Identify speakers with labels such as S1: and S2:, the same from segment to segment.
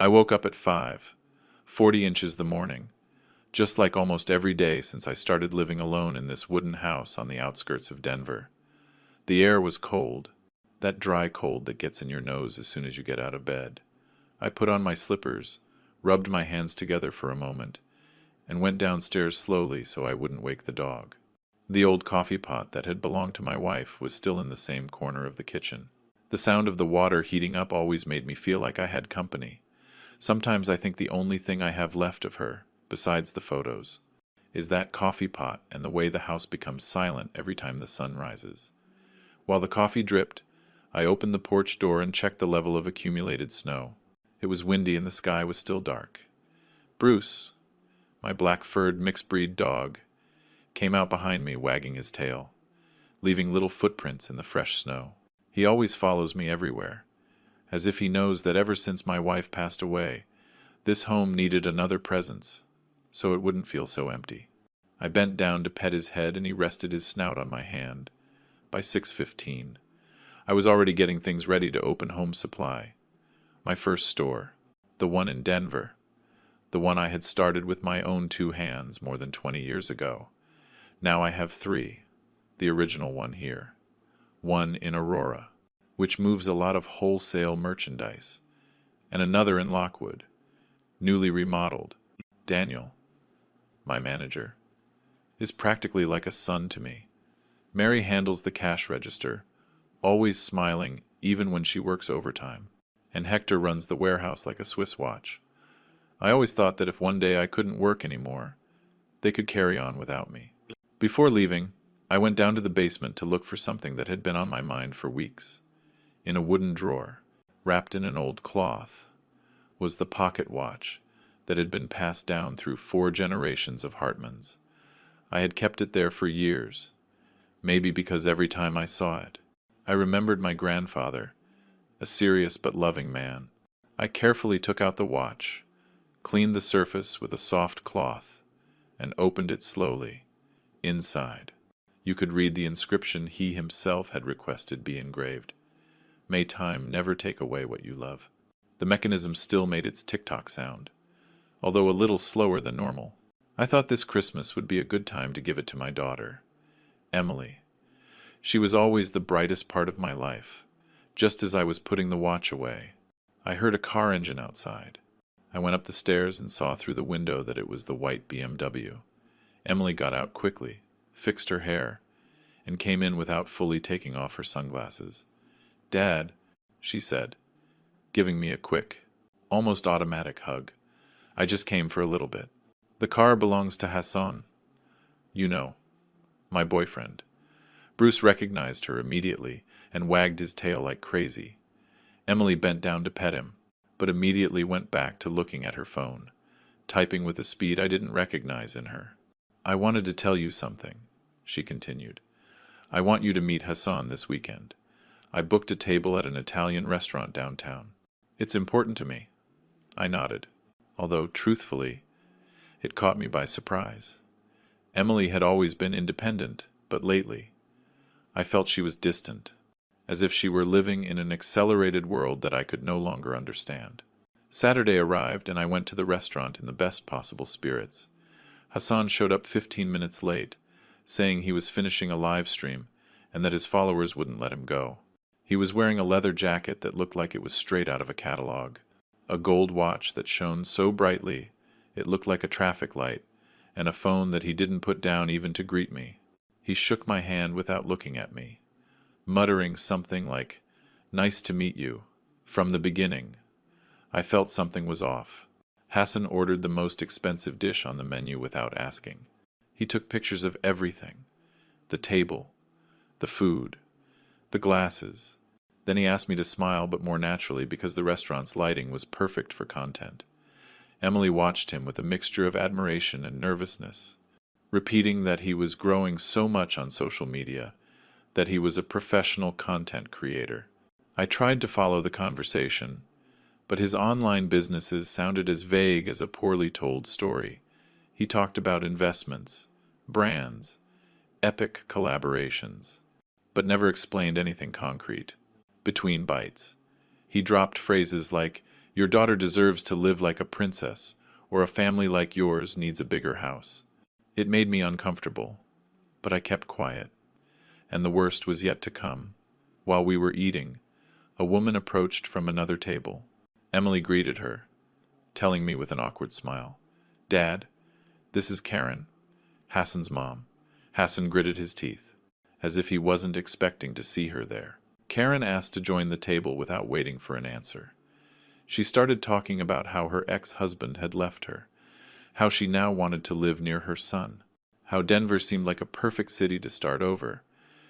S1: I woke up at 5:40 inches the morning, just like almost every day since I started living alone in this wooden house on the outskirts of Denver. The air was cold, that dry cold that gets in your nose as soon as you get out of bed. I put on my slippers, rubbed my hands together for a moment, and went downstairs slowly so I wouldn't wake the dog. The old coffee pot that had belonged to my wife was still in the same corner of the kitchen. The sound of the water heating up always made me feel like I had company. Sometimes I think the only thing I have left of her, besides the photos, is that coffee pot and the way the house becomes silent every time the sun rises. While the coffee dripped, I opened the porch door and checked the level of accumulated snow. It was windy and the sky was still dark. Bruce, my black-furred mixed-breed dog, came out behind me wagging his tail, leaving little footprints in the fresh snow. He always follows me everywhere, as if he knows that ever since my wife passed away, this home needed another presence, so it wouldn't feel so empty. I bent down to pet his head and he rested his snout on my hand. By 6:15, I was already getting things ready to open Home Supply, my first store, the one in Denver, the one I had started with my own 2 hands more than 20 years ago. Now I have 3, the original one here, one in Aurora, which moves a lot of wholesale merchandise, and another in Lockwood, newly remodeled. Daniel, my manager, is practically like a son to me. Mary handles the cash register, always smiling even when she works overtime, and Hector runs the warehouse like a Swiss watch. I always thought that if one day I couldn't work anymore, they could carry on without me. Before leaving, I went down to the basement to look for something that had been on my mind for weeks. In a wooden drawer, wrapped in an old cloth, was the pocket watch that had been passed down through 4 generations of Hartmans. I had kept it there for years, maybe because every time I saw it, I remembered my grandfather, a serious but loving man. I carefully took out the watch, cleaned the surface with a soft cloth, and opened it slowly. Inside, you could read the inscription he himself had requested be engraved. May time never take away what you love. The mechanism still made its tick-tock sound, although a little slower than normal. I thought this Christmas would be a good time to give it to my daughter, Emily. She was always the brightest part of my life. Just as I was putting the watch away, I heard a car engine outside. I went up the stairs and saw through the window that it was the white BMW. Emily got out quickly, fixed her hair, and came in without fully taking off her sunglasses. "Dad," she said, giving me a quick, almost automatic hug. "I just came for a little bit. The car belongs to Hassan. You know, my boyfriend." Bruce recognized her immediately and wagged his tail like crazy. Emily bent down to pet him, but immediately went back to looking at her phone, typing with a speed I didn't recognize in her. "I wanted to tell you something," she continued. "I want you to meet Hassan this weekend. I booked a table at an Italian restaurant downtown. It's important to me." I nodded, although, truthfully, it caught me by surprise. Emily had always been independent, but lately, I felt she was distant, as if she were living in an accelerated world that I could no longer understand. Saturday arrived, and I went to the restaurant in the best possible spirits. Hassan showed up 15 minutes late, saying he was finishing a live stream and that his followers wouldn't let him go. He was wearing a leather jacket that looked like it was straight out of a catalog, a gold watch that shone so brightly it looked like a traffic light, and a phone that he didn't put down even to greet me. He shook my hand without looking at me, muttering something like, "Nice to meet you." From the beginning, I felt something was off. Hassan ordered the most expensive dish on the menu without asking. He took pictures of everything: the table, the food, the glasses. Then he asked me to smile, but more naturally, because the restaurant's lighting was perfect for content. Emily watched him with a mixture of admiration and nervousness, repeating that he was growing so much on social media, that he was a professional content creator. I tried to follow the conversation, but his online businesses sounded as vague as a poorly told story. He talked about investments, brands, epic collaborations, but never explained anything concrete. Between bites, he dropped phrases like, Your daughter deserves to live like a princess, or a family like yours needs a bigger house. It made me uncomfortable, but I kept quiet, and the worst was yet to come. While we were eating, a woman approached from another table. Emily greeted her, telling me with an awkward smile, "Dad, this is Karen, Hassan's mom." Hassan gritted his teeth, as if he wasn't expecting to see her there. Karen asked to join the table without waiting for an answer. She started talking about how her ex-husband had left her, how she now wanted to live near her son, how Denver seemed like a perfect city to start over.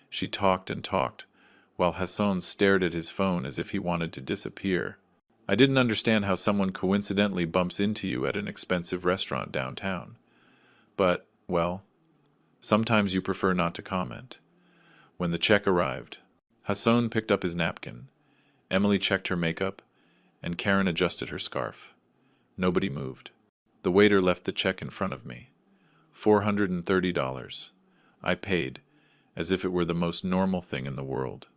S1: She talked and talked, while Hassan stared at his phone as if he wanted to disappear. I didn't understand how someone coincidentally bumps into you at an expensive restaurant downtown. But, well, sometimes you prefer not to comment. When the check arrived, Hassan picked up his napkin, Emily checked her makeup, and Karen adjusted her scarf. Nobody moved. The waiter left the check in front of me. $430. I paid, as if it were the most normal thing in the world.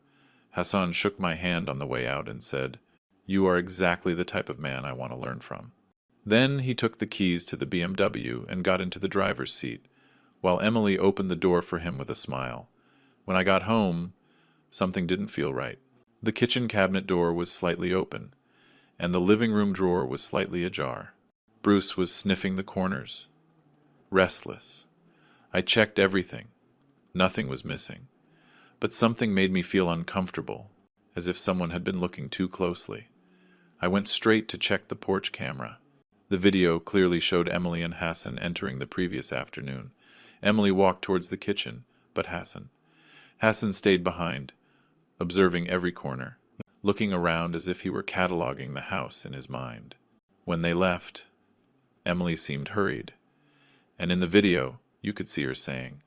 S1: Hassan shook my hand on the way out and said, "You are exactly the type of man I want to learn from." Then he took the keys to the BMW and got into the driver's seat, while Emily opened the door for him with a smile. When I got home, something didn't feel right. The kitchen cabinet door was slightly open, and the living room drawer was slightly ajar. Bruce was sniffing the corners, restless. I checked everything. Nothing was missing. But something made me feel uncomfortable, as if someone had been looking too closely. I went straight to check the porch camera. The video clearly showed Emily and Hassan entering the previous afternoon. Emily walked towards the kitchen, but Hassan stayed behind, observing every corner, looking around as if he were cataloging the house in his mind. When they left, Emily seemed hurried, and in the video, you could see her saying,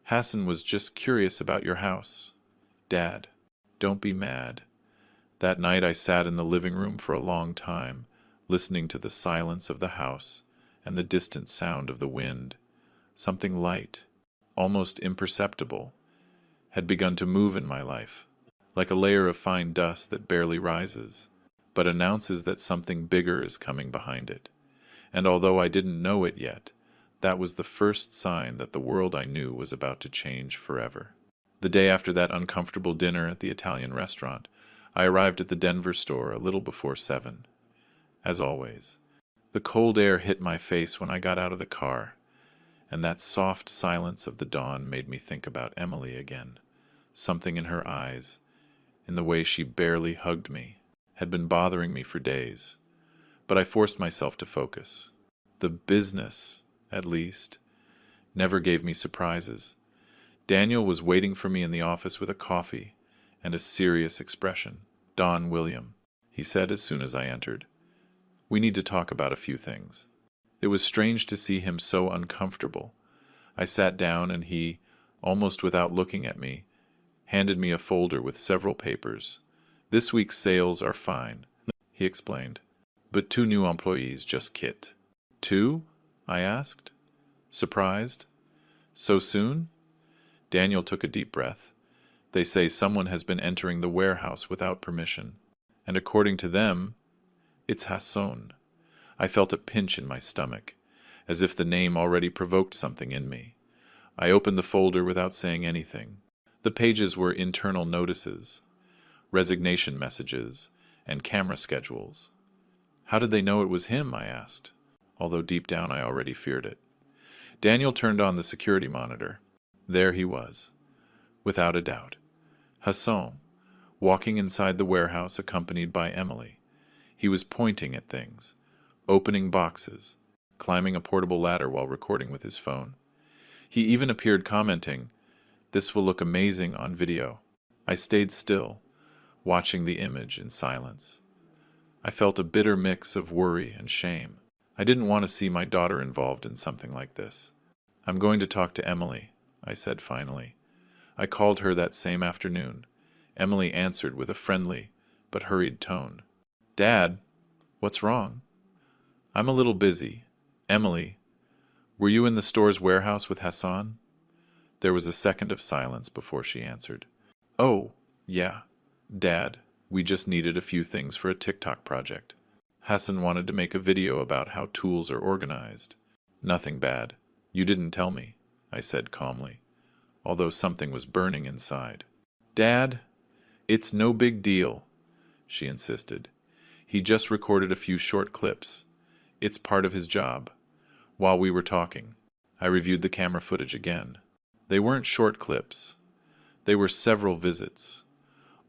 S1: "Hassan was just curious about your house. Dad, don't be mad." That night I sat in the living room for a long time, listening to the silence of the house and the distant sound of the wind. Something light, almost imperceptible, had begun to move in my life, like a layer of fine dust that barely rises, but announces that something bigger is coming behind it. And although I didn't know it yet, that was the first sign that the world I knew was about to change forever. The day after that uncomfortable dinner at the Italian restaurant, I arrived at the Denver store a little before 7. As always, the cold air hit my face when I got out of the car, and that soft silence of the dawn made me think about Emily again. Something in her eyes, in the way she barely hugged me, had been bothering me for days. But I forced myself to focus. The business, at least, never gave me surprises. Daniel was waiting for me in the office with a coffee and a serious expression. "Don William," he said as soon as I entered. "We need to talk about a few things." It was strange to see him so uncomfortable. I sat down and he, almost without looking at me, handed me a folder with several papers. "This week's sales are fine," he explained, "but 2 new employees just quit." "2?" I asked, surprised. "So soon?" Daniel took a deep breath. "They say someone has been entering the warehouse without permission, and according to them, it's Hassan." I felt a pinch in my stomach, as if the name already provoked something in me. I opened the folder without saying anything. The pages were internal notices, resignation messages, and camera schedules. "How did they know it was him?" I asked, although deep down I already feared it. Daniel turned on the security monitor. There he was, without a doubt. Hassan, walking inside the warehouse accompanied by Emily. He was pointing at things, opening boxes, climbing a portable ladder while recording with his phone. He even appeared commenting, "This will look amazing on video." I stayed still, watching the image in silence. I felt a bitter mix of worry and shame. I didn't want to see my daughter involved in something like this. "I'm going to talk to Emily," I said finally. I called her that same afternoon. Emily answered with a friendly but hurried tone. "Dad, what's wrong?" "I'm a little busy. Emily, were you in the store's warehouse with Hassan?" There was a second of silence before she answered. "Oh, yeah. Dad, we just needed a few things for a TikTok project." Hassan wanted to make a video about how tools are organized. Nothing bad. You didn't tell me, I said calmly, although something was burning inside. Dad, it's no big deal, she insisted. He just recorded a few short clips. It's part of his job. While we were talking, I reviewed the camera footage again. They weren't short clips. They were several visits,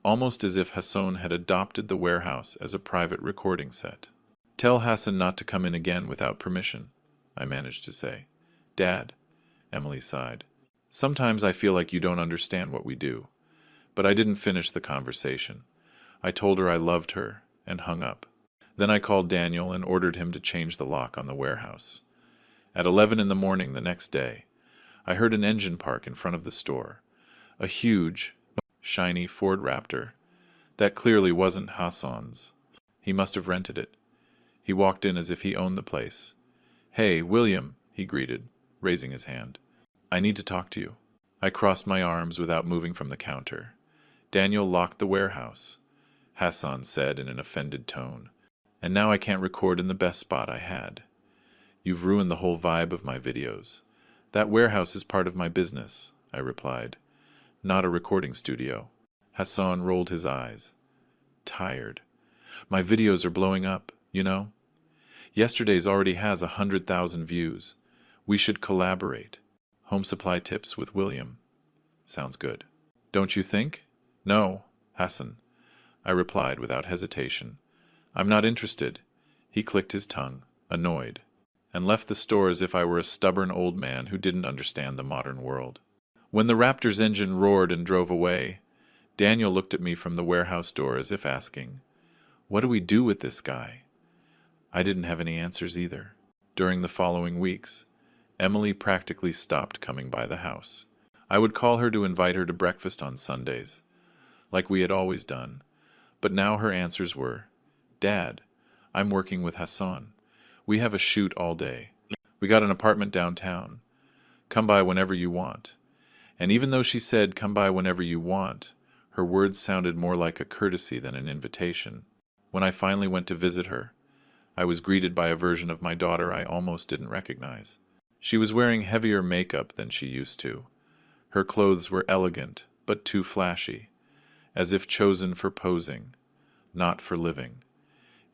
S1: almost as if Hassan had adopted the warehouse as a private recording set. Tell Hassan not to come in again without permission, I managed to say. Dad, Emily sighed. Sometimes I feel like you don't understand what we do. But I didn't finish the conversation. I told her I loved her and hung up. Then I called Daniel and ordered him to change the lock on the warehouse. At 11 in the morning the next day, I heard an engine park in front of the store. A huge, shiny Ford Raptor. That clearly wasn't Hassan's. He must have rented it. He walked in as if he owned the place. Hey, William, he greeted, raising his hand. I need to talk to you. I crossed my arms without moving from the counter. Daniel locked the warehouse, Hassan said in an offended tone. And now I can't record in the best spot I had. You've ruined the whole vibe of my videos. That warehouse is part of my business, I replied. Not a recording studio. Hassan rolled his eyes. Tired. My videos are blowing up, you know? Yesterday's already has 100,000 views. We should collaborate. Home supply tips with William. Sounds good. Don't you think? No, Hassan, I replied without hesitation. I'm not interested. He clicked his tongue, annoyed, and left the store as if I were a stubborn old man who didn't understand the modern world. When the Raptor's engine roared and drove away, Daniel looked at me from the warehouse door as if asking, what do we do with this guy? I didn't have any answers either. During the following weeks, Emily practically stopped coming by the house. I would call her to invite her to breakfast on Sundays, like we had always done, but now her answers were, Dad, I'm working with Hassan. We have a shoot all day. We got an apartment downtown. Come by whenever you want. And even though she said, come by whenever you want, her words sounded more like a courtesy than an invitation. When I finally went to visit her, I was greeted by a version of my daughter I almost didn't recognize. She was wearing heavier makeup than she used to. Her clothes were elegant, but too flashy, as if chosen for posing, not for living.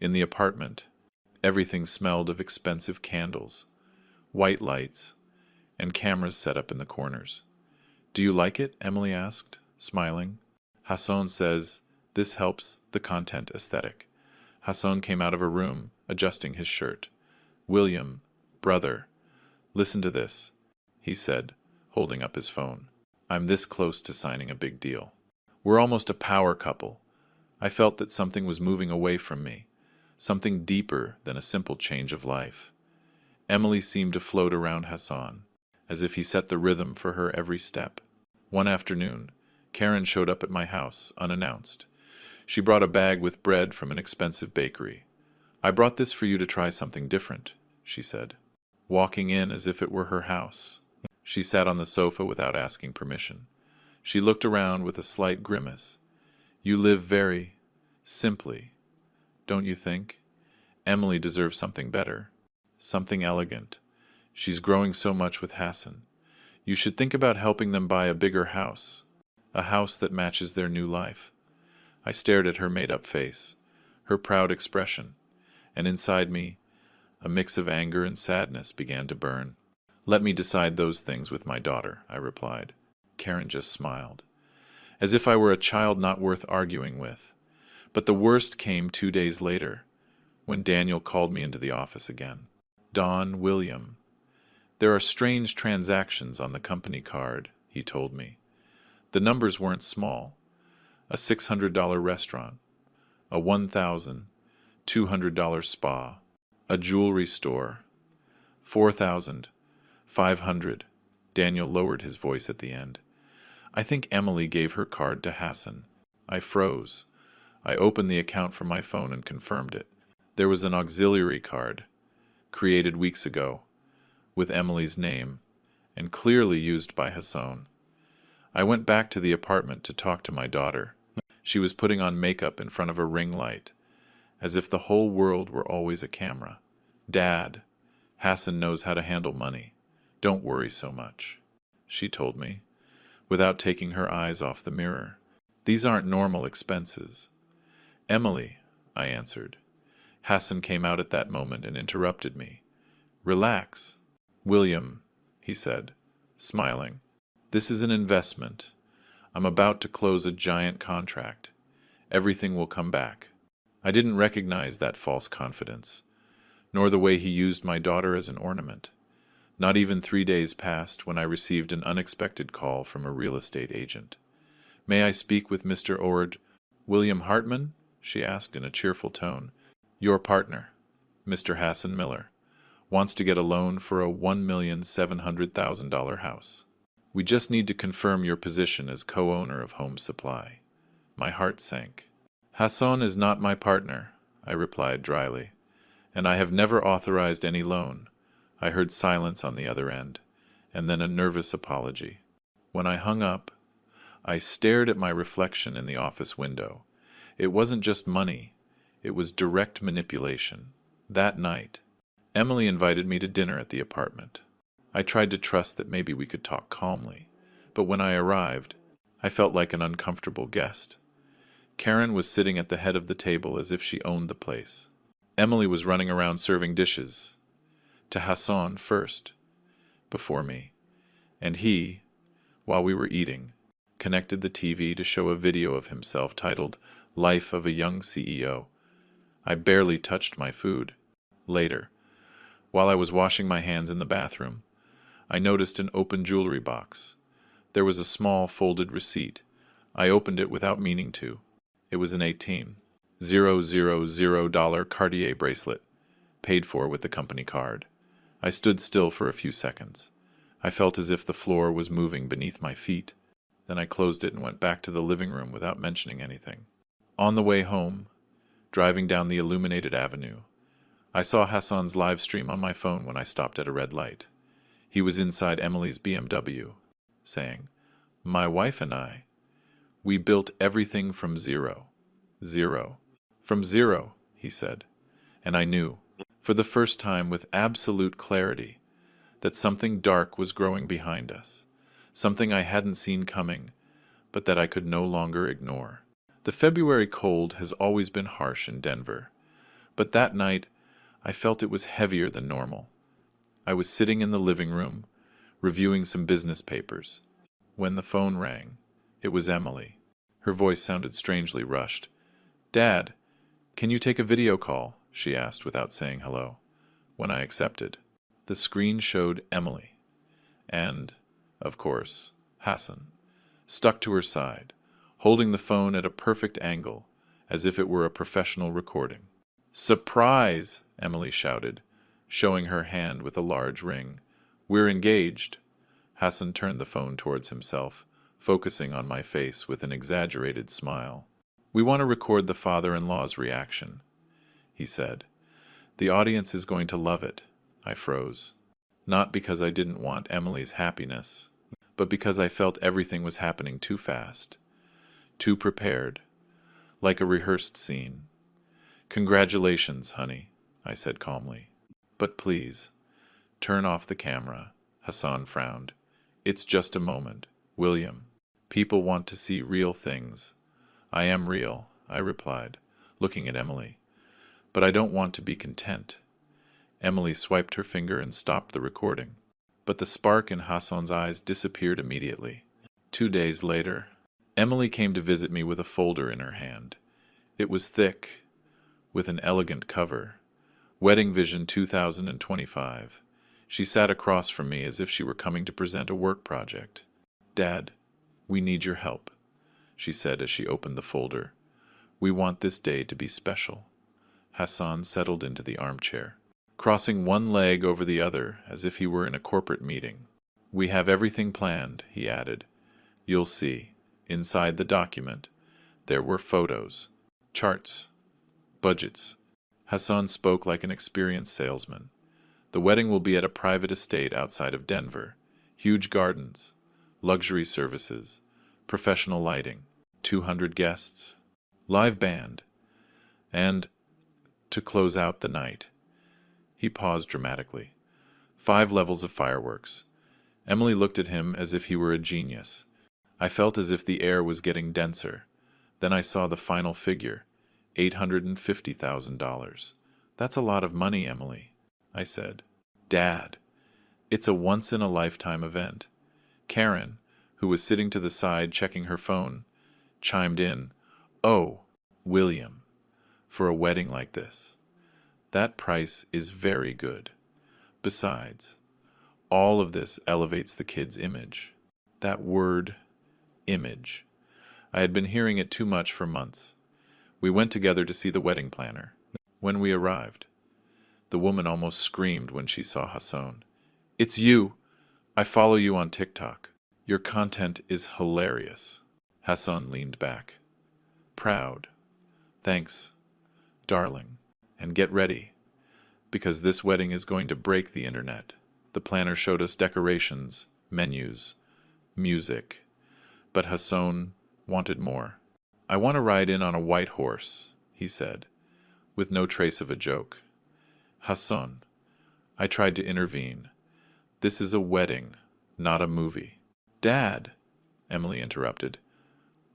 S1: In the apartment, everything smelled of expensive candles, white lights, and cameras set up in the corners. Do you like it? Emily asked, smiling. Hassan says, this helps the content aesthetic. Hassan came out of a room, adjusting his shirt. William, brother, listen to this, he said, holding up his phone. I'm this close to signing a big deal. We're almost a power couple. I felt that something was moving away from me, something deeper than a simple change of life. Emily seemed to float around Hassan, as if he set the rhythm for her every step. One afternoon, Karen showed up at my house, unannounced. She brought a bag with bread from an expensive bakery. I brought this for you to try something different, she said, walking in as if it were her house. She sat on the sofa without asking permission. She looked around with a slight grimace. You live very simply, don't you think? Emily deserves something better, something elegant. She's growing so much with Hassan. You should think about helping them buy a bigger house, a house that matches their new life. I stared at her made-up face, her proud expression, and inside me, a mix of anger and sadness began to burn. Let me decide those things with my daughter, I replied. Karen just smiled, as if I were a child not worth arguing with. But the worst came 2 days later, when Daniel called me into the office again. Don William. There are strange transactions on the company card, he told me. The numbers weren't small. A $600 restaurant, a $1,200 spa, a jewelry store, $4,500. Daniel lowered his voice at the end. I think Emily gave her card to Hassan. I froze. I opened the account from my phone and confirmed it. There was an auxiliary card, created weeks ago, with Emily's name, and clearly used by Hassan. I went back to the apartment to talk to my daughter. She was putting on makeup in front of a ring light, as if the whole world were always a camera. "Dad, Hassan knows how to handle money. Don't worry so much," she told me, without taking her eyes off the mirror. "These aren't normal expenses." "Emily," I answered. Hassan came out at that moment and interrupted me. "Relax." "William," he said, smiling. "This is an investment. I'm about to close a giant contract. Everything will come back." I didn't recognize that false confidence, nor the way he used my daughter as an ornament. Not even 3 days passed when I received an unexpected call from a real estate agent. "May I speak with Mr. Ord William Hartman?" she asked in a cheerful tone. "Your partner, Mr. Hassan Miller, wants to get a loan for a $1,700,000 house. We just need to confirm your position as co-owner of Home Supply." My heart sank. "Hassan is not my partner," I replied dryly, "and I have never authorized any loan." I heard silence on the other end, and then a nervous apology. When I hung up, I stared at my reflection in the office window. It wasn't just money, it was direct manipulation. That night, Emily invited me to dinner at the apartment. I tried to trust that maybe we could talk calmly, but when I arrived, I felt like an uncomfortable guest. Karen was sitting at the head of the table as if she owned the place. Emily was running around serving dishes to Hassan first, before me, and he, while we were eating, connected the TV to show a video of himself titled "Life of a Young CEO." I barely touched my food. Later, while I was washing my hands in the bathroom, I noticed an open jewelry box. There was a small folded receipt. I opened it without meaning to. It was an $18,000 Cartier bracelet, paid for with the company card. I stood still for a few seconds. I felt as if the floor was moving beneath my feet. Then I closed it and went back to the living room without mentioning anything. On the way home, driving down the illuminated avenue, I saw Hassan's live stream on my phone when I stopped at a red light. He was inside Emily's BMW, saying, "My wife and I, we built everything from zero. Zero. From zero," he said. And I knew, for the first time with absolute clarity, that something dark was growing behind us, something I hadn't seen coming, but that I could no longer ignore. The February cold has always been harsh in Denver, but that night I felt it was heavier than normal. I was sitting in the living room, reviewing some business papers, when the phone rang. It was Emily. Her voice sounded strangely rushed. "Dad, can you take a video call?" she asked without saying hello. When I accepted, the screen showed Emily, and, of course, Hassan, stuck to her side, holding the phone at a perfect angle, as if it were a professional recording. "Surprise!" Emily shouted, showing her hand with a large ring. "We're engaged." Hassan turned the phone towards himself, focusing on my face with an exaggerated smile. "We want to record the father-in-law's reaction," he said. "The audience is going to love it." I froze. Not because I didn't want Emily's happiness, but because I felt everything was happening too fast, too prepared, like a rehearsed scene. "Congratulations, honey," I said calmly. "But please, turn off the camera." Hassan frowned. "It's just a moment, William. People want to see real things." "I am real," I replied, looking at Emily. "But I don't want to be content." Emily swiped her finger and stopped the recording. But the spark in Hassan's eyes disappeared immediately. 2 days later, Emily came to visit me with a folder in her hand. It was thick, with an elegant cover. Wedding Vision 2025. She sat across from me as if she were coming to present a work project. "Dad, we need your help," she said as she opened the folder. "We want this day to be special." Hassan settled into the armchair, crossing one leg over the other as if he were in a corporate meeting. "We have everything planned," he added. "You'll see, inside the document, there were photos, charts, budgets." Hassan spoke like an experienced salesman. "The wedding will be at a private estate outside of Denver. Huge gardens, luxury services, professional lighting, 200 guests, live band, and to close out the night. He paused dramatically. 5 levels of fireworks. Emily looked at him as if he were a genius. I felt as if the air was getting denser. Then I saw the final figure, $850,000. That's a lot of money, Emily, I said. Dad, it's a once-in-a-lifetime event. Karen, who was sitting to the side checking her phone, chimed in, "Oh, William, for a wedding like this. That price is very good. Besides, all of this elevates the kid's image." That word, image. I had been hearing it too much for months. We went together to see the wedding planner. When we arrived, the woman almost screamed when she saw Hassan. "It's you! I follow you on TikTok. Your content is hilarious." Hassan leaned back. Proud. "Thanks, darling. And get ready, because this wedding is going to break the internet." The planner showed us decorations, menus, music. But Hassan wanted more. "I want to ride in on a white horse," he said, with no trace of a joke. "Hassan," I tried to intervene. "This is a wedding, not a movie." "Dad," Emily interrupted,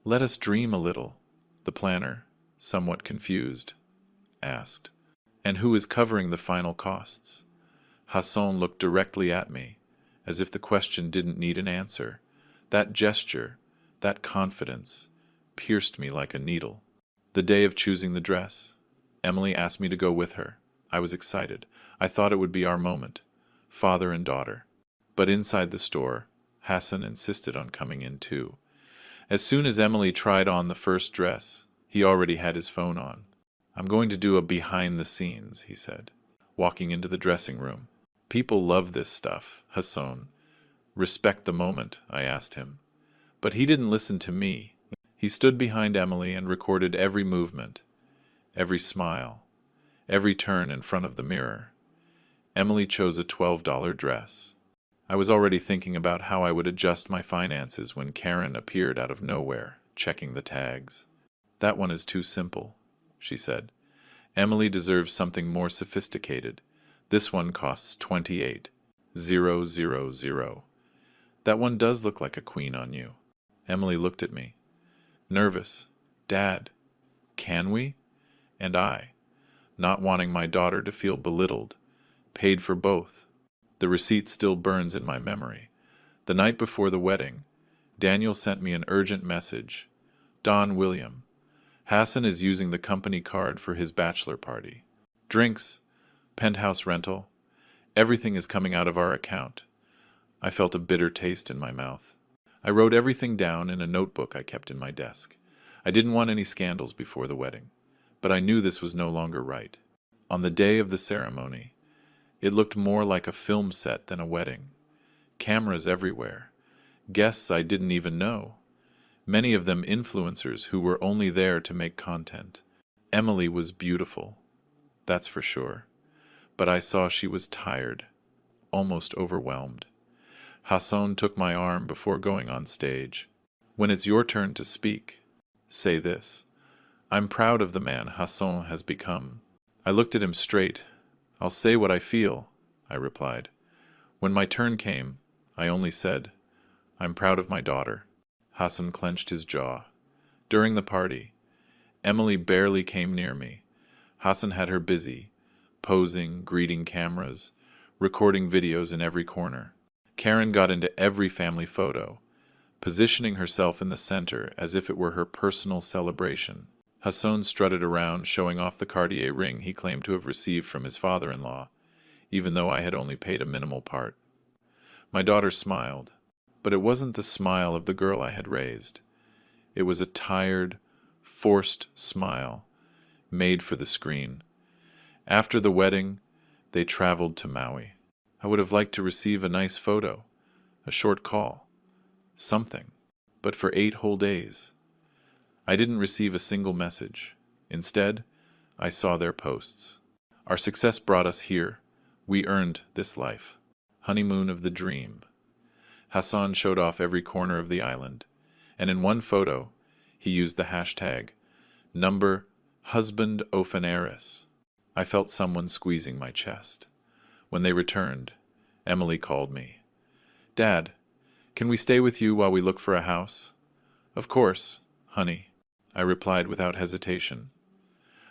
S1: "let us dream a little." The planner, somewhat confused, asked, "And who is covering the final costs?" Hassan looked directly at me, as if the question didn't need an answer. That gesture, that confidence, pierced me like a needle. The day of choosing the dress, Emily asked me to go with her. I was excited. I thought it would be our moment, father and daughter. But inside the store, Hassan insisted on coming in too. As soon as Emily tried on the first dress, he already had his phone on. "I'm going to do a behind the scenes," he said, walking into the dressing room. "People love this stuff, Hassan. Respect the moment," I asked him. But he didn't listen to me. He stood behind Emily and recorded every movement, every smile, every turn in front of the mirror. Emily chose a $12 dress. I was already thinking about how I would adjust my finances when Karen appeared out of nowhere, checking the tags. "That one is too simple," she said. "Emily deserves something more sophisticated. This one costs $28,000. That one does look like a queen on you." Emily looked at me, nervous. "Dad, can we?" And I, not wanting my daughter to feel belittled, paid for both. The receipt still burns in my memory. The night before the wedding, Daniel sent me an urgent message. "Don William, Hassan is using the company card for his bachelor party. Drinks, penthouse rental, everything is coming out of our account." I felt a bitter taste in my mouth. I wrote everything down in a notebook I kept in my desk. I didn't want any scandals before the wedding, but I knew this was no longer right. On the day of the ceremony, it looked more like a film set than a wedding. Cameras everywhere. Guests I didn't even know. Many of them influencers who were only there to make content. Emily was beautiful, that's for sure. But I saw she was tired, almost overwhelmed. Hassan took my arm before going on stage. "When it's your turn to speak, say this. I'm proud of the man Hassan has become." I looked at him straight. "I'll say what I feel," I replied. When my turn came, I only said, "I'm proud of my daughter." Hassan clenched his jaw. During the party, Emily barely came near me. Hassan had her busy, posing, greeting cameras, recording videos in every corner. Karen got into every family photo, positioning herself in the center as if it were her personal celebration. Hassan strutted around, showing off the Cartier ring he claimed to have received from his father-in-law, even though I had only paid a minimal part. My daughter smiled, but it wasn't the smile of the girl I had raised. It was a tired, forced smile, made for the screen. After the wedding, they traveled to Maui. I would have liked to receive a nice photo, a short call, something, but for 8 whole days. I didn't receive a single message. Instead, I saw their posts. "Our success brought us here. We earned this life. Honeymoon of the dream." Hassan showed off every corner of the island, and in one photo, he used the hashtag #HusbandOfenaris. I felt someone squeezing my chest. When they returned, Emily called me. "Dad, can we stay with you while we look for a house?" "Of course, honey," I replied without hesitation.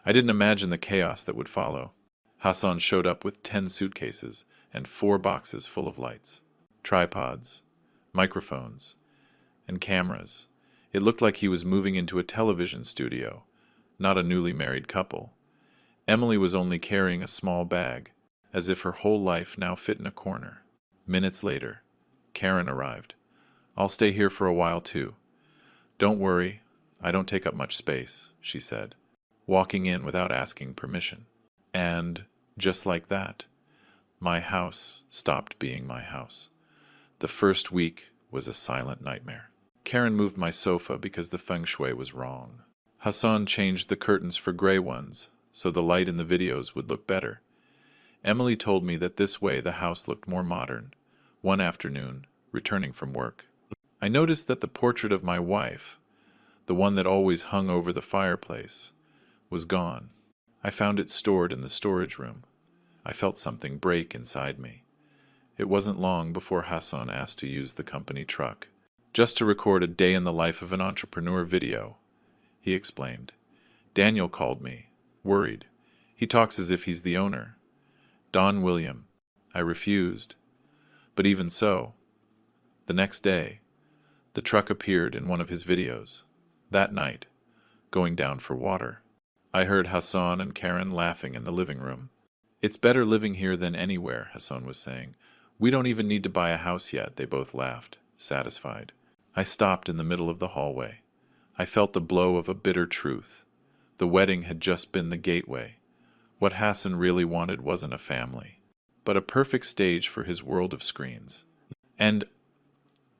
S1: I didn't imagine the chaos that would follow. Hassan showed up with 10 suitcases and 4 boxes full of lights, tripods, microphones, and cameras. It looked like he was moving into a television studio, not a newly married couple. Emily was only carrying a small bag, as if her whole life now fit in a corner. Minutes later, Karen arrived. "I'll stay here for a while too." "Don't worry, I don't take up much space," she said, walking in without asking permission. And, just like that, my house stopped being my house. The first week was a silent nightmare. Karen moved my sofa because the feng shui was wrong. Hassan changed the curtains for gray ones, so the light in the videos would look better. Emily told me that this way the house looked more modern. One afternoon, returning from work, I noticed that the portrait of my wife, the one that always hung over the fireplace, was gone. I found it stored in the storage room. I felt something break inside me. It wasn't long before Hassan asked to use the company truck, just to record a day in the life of an entrepreneur video. He explained. "Daniel called me, worried. He talks as if he's the owner. Don William." I refused. But even so, the next day, the truck appeared in one of his videos. That night, going down for water, I heard Hassan and Karen laughing in the living room. "It's better living here than anywhere," Hassan was saying. "We don't even need to buy a house yet," they both laughed, satisfied. I stopped in the middle of the hallway. I felt the blow of a bitter truth. The wedding had just been the gateway. What Hassan really wanted wasn't a family, but a perfect stage for his world of screens. And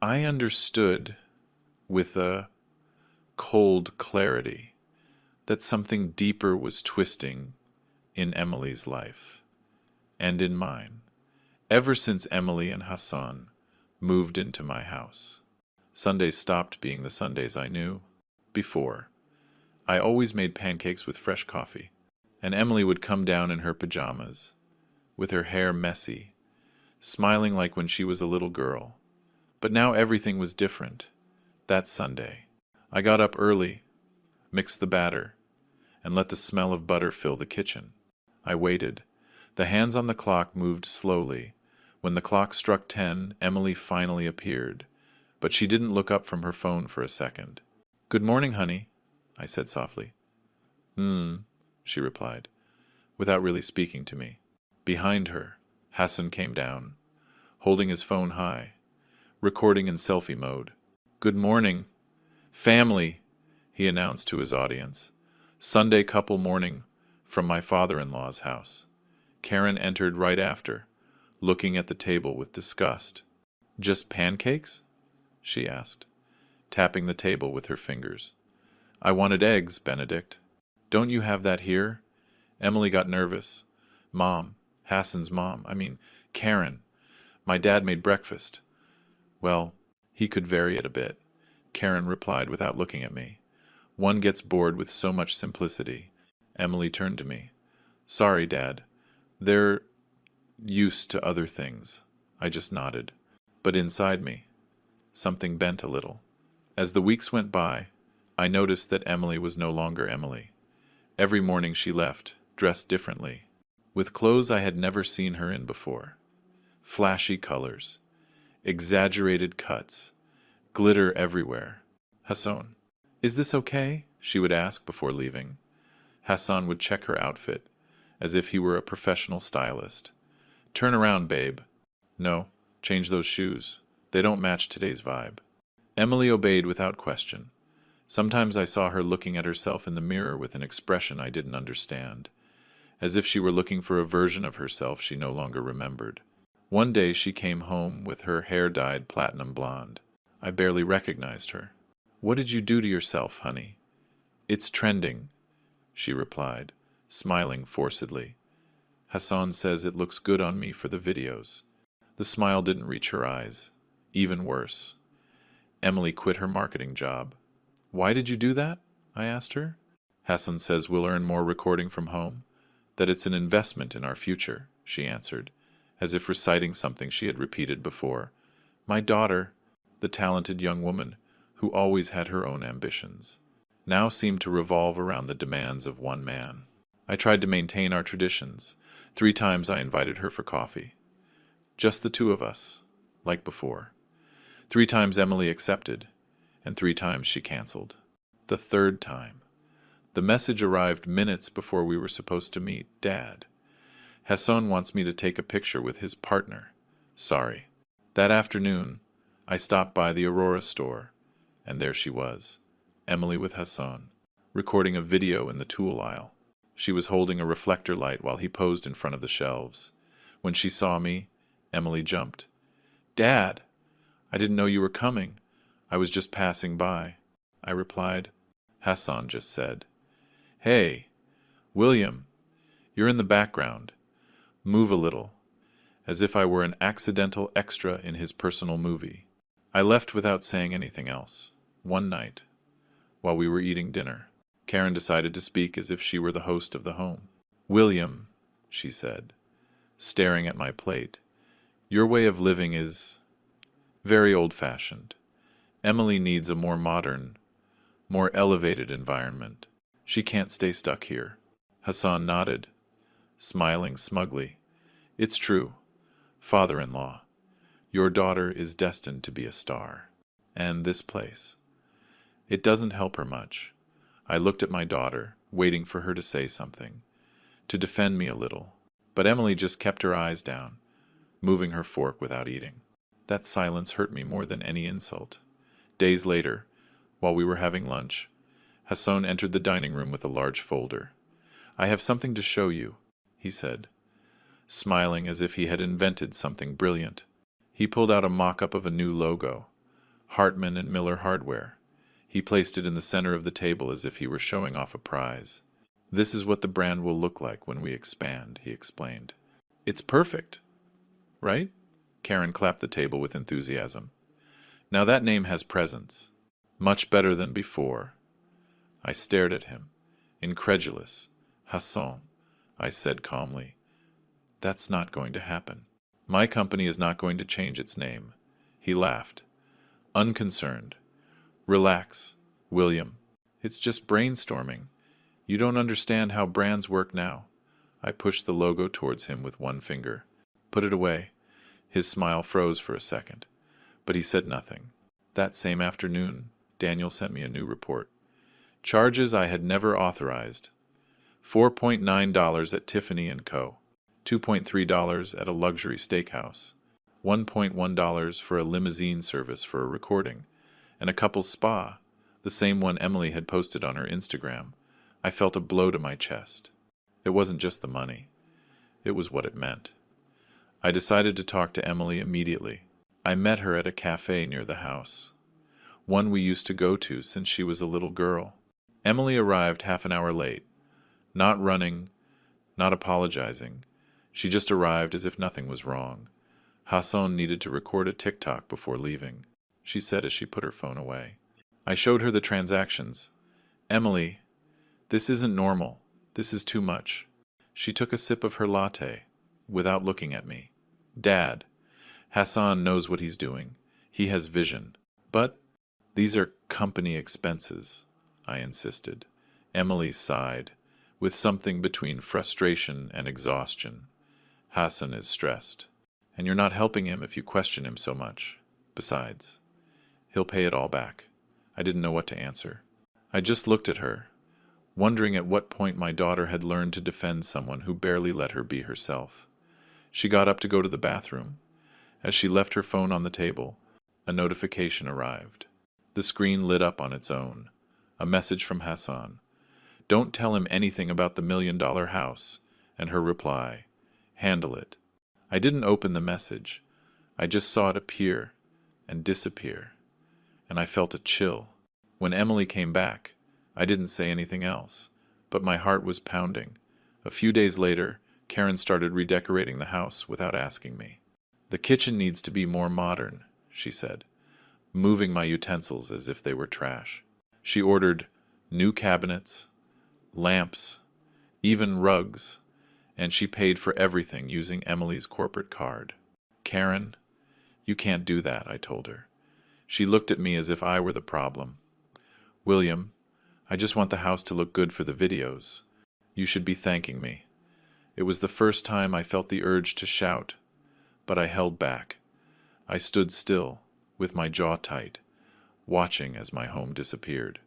S1: I understood with a cold clarity that something deeper was twisting in Emily's life, and in mine, ever since Emily and Hassan moved into my house. Sundays stopped being the Sundays I knew before. I always made pancakes with fresh coffee, and Emily would come down in her pajamas, with her hair messy, smiling like when she was a little girl. But now everything was different. That Sunday, I got up early, mixed the batter, and let the smell of butter fill the kitchen. I waited. The hands on the clock moved slowly. When the clock struck 10, Emily finally appeared, but she didn't look up from her phone for a second. "Good morning, honey," I said softly. She replied, without really speaking to me. Behind her, Hassan came down, holding his phone high, recording in selfie mode. "Good morning, family," he announced to his audience. "Sunday couple morning from my father-in-law's house." Karen entered right after, looking at the table with disgust. "Just pancakes?" she asked, tapping the table with her fingers. "I wanted eggs, Benedict." "Don't you have that here?" Emily got nervous. "Mom, Hassan's mom, Karen. My dad made breakfast." "Well, he could vary it a bit," Karen replied without looking at me. "One gets bored with so much simplicity." Emily turned to me. "Sorry, Dad. They're used to other things." I just nodded. But inside me, something bent a little. As the weeks went by, I noticed that Emily was no longer Emily. Every morning she left, dressed differently, with clothes I had never seen her in before. Flashy colors, exaggerated cuts, glitter everywhere. "Hassan, is this okay?" she would ask before leaving. Hassan would check her outfit, as if he were a professional stylist. "Turn around, babe." "No, change those shoes. They don't match today's vibe." Emily obeyed without question. Sometimes I saw her looking at herself in the mirror with an expression I didn't understand, as if she were looking for a version of herself she no longer remembered. One day she came home with her hair dyed platinum blonde. I barely recognized her. "What did you do to yourself, honey?" "It's trending," she replied, smiling forcedly. "Hassan says it looks good on me for the videos." The smile didn't reach her eyes. Even worse, Emily quit her marketing job. "Why did you do that?" I asked her. "Hassan says we'll earn more recording from home. That it's an investment in our future, she answered, as if reciting something she had repeated before. My daughter, the talented young woman who always had her own ambitions, now seemed to revolve around the demands of one man. I tried to maintain our traditions. 3 times I invited her for coffee. Just the 2 of us, like before. 3 times Emily accepted, and 3 times she canceled. The 3rd time, the message arrived minutes before we were supposed to meet. Dad, Hassan wants me to take a picture with his partner. Sorry. That afternoon, I stopped by the Aurora store, and there she was, Emily with Hassan, recording a video in the tool aisle. She was holding a reflector light while he posed in front of the shelves. When she saw me, Emily jumped. Dad, I didn't know you were coming. I was just passing by. I replied. Hassan just said, Hey, William, you're in the background. Move a little, as if I were an accidental extra in his personal movie. I left without saying anything else. One night, while we were eating dinner, Karen decided to speak as if she were the host of the home. William, she said, staring at my plate, your way of living is very old-fashioned. Emily needs a more modern, more elevated environment. She can't stay stuck here. Hassan nodded, smiling smugly. It's true, father-in-law. Your daughter is destined to be a star. And this place. It doesn't help her much. I looked at my daughter, waiting for her to say something, to defend me a little. But Emily just kept her eyes down, moving her fork without eating. That silence hurt me more than any insult. Days later, while we were having lunch, Hassan entered the dining room with a large folder. I have something to show you, he said, smiling as if he had invented something brilliant. He pulled out a mock-up of a new logo, Hartman and Miller Hardware. He placed it in the center of the table as if he were showing off a prize. This is what the brand will look like when we expand, he explained. It's perfect, right? Karen clapped the table with enthusiasm. Now that name has presence. Much better than before. I stared at him, incredulous. Hassan, I said calmly, that's not going to happen. My company is not going to change its name. He laughed, unconcerned. Relax, William. It's just brainstorming. You don't understand how brands work now. I pushed the logo towards him with one finger. Put it away. His smile froze for a second, but he said nothing. That same afternoon, Daniel sent me a new report. Charges I had never authorized. $4.9 at Tiffany & Co., $2.3 at a luxury steakhouse, $1.1 for a limousine service for a recording, and a couple's spa, the same one Emily had posted on her Instagram. I felt a blow to my chest. It wasn't just the money. It was what it meant. I decided to talk to Emily immediately. I met her at a cafe near the house, one we used to go to since she was a little girl. Emily arrived half an hour late, not running, not apologizing. She just arrived as if nothing was wrong. Hassan needed to record a TikTok before leaving, she said as she put her phone away. I showed her the transactions. Emily, this isn't normal. This is too much. She took a sip of her latte, without looking at me. Dad, Hassan knows what he's doing. He has vision. But these are company expenses, I insisted. Emily sighed, with something between frustration and exhaustion. Hassan is stressed, and you're not helping him if you question him so much. Besides, he'll pay it all back. I didn't know what to answer. I just looked at her, wondering at what point my daughter had learned to defend someone who barely let her be herself. She got up to go to the bathroom. As she left her phone on the table, a notification arrived. The screen lit up on its own. A message from Hassan. Don't tell him anything about the $1 million house. And her reply. Handle it. I didn't open the message. I just saw it appear and disappear. And I felt a chill. When Emily came back, I didn't say anything else, but my heart was pounding. A few days later, Karen started redecorating the house without asking me. The kitchen needs to be more modern, she said, moving my utensils as if they were trash. She ordered new cabinets, lamps, even rugs, and she paid for everything using Emily's corporate card. Karen, you can't do that, I told her. She looked at me as if I were the problem. William, I just want the house to look good for the videos. You should be thanking me. It was the first time I felt the urge to shout, but I held back. I stood still, with my jaw tight, watching as my home disappeared,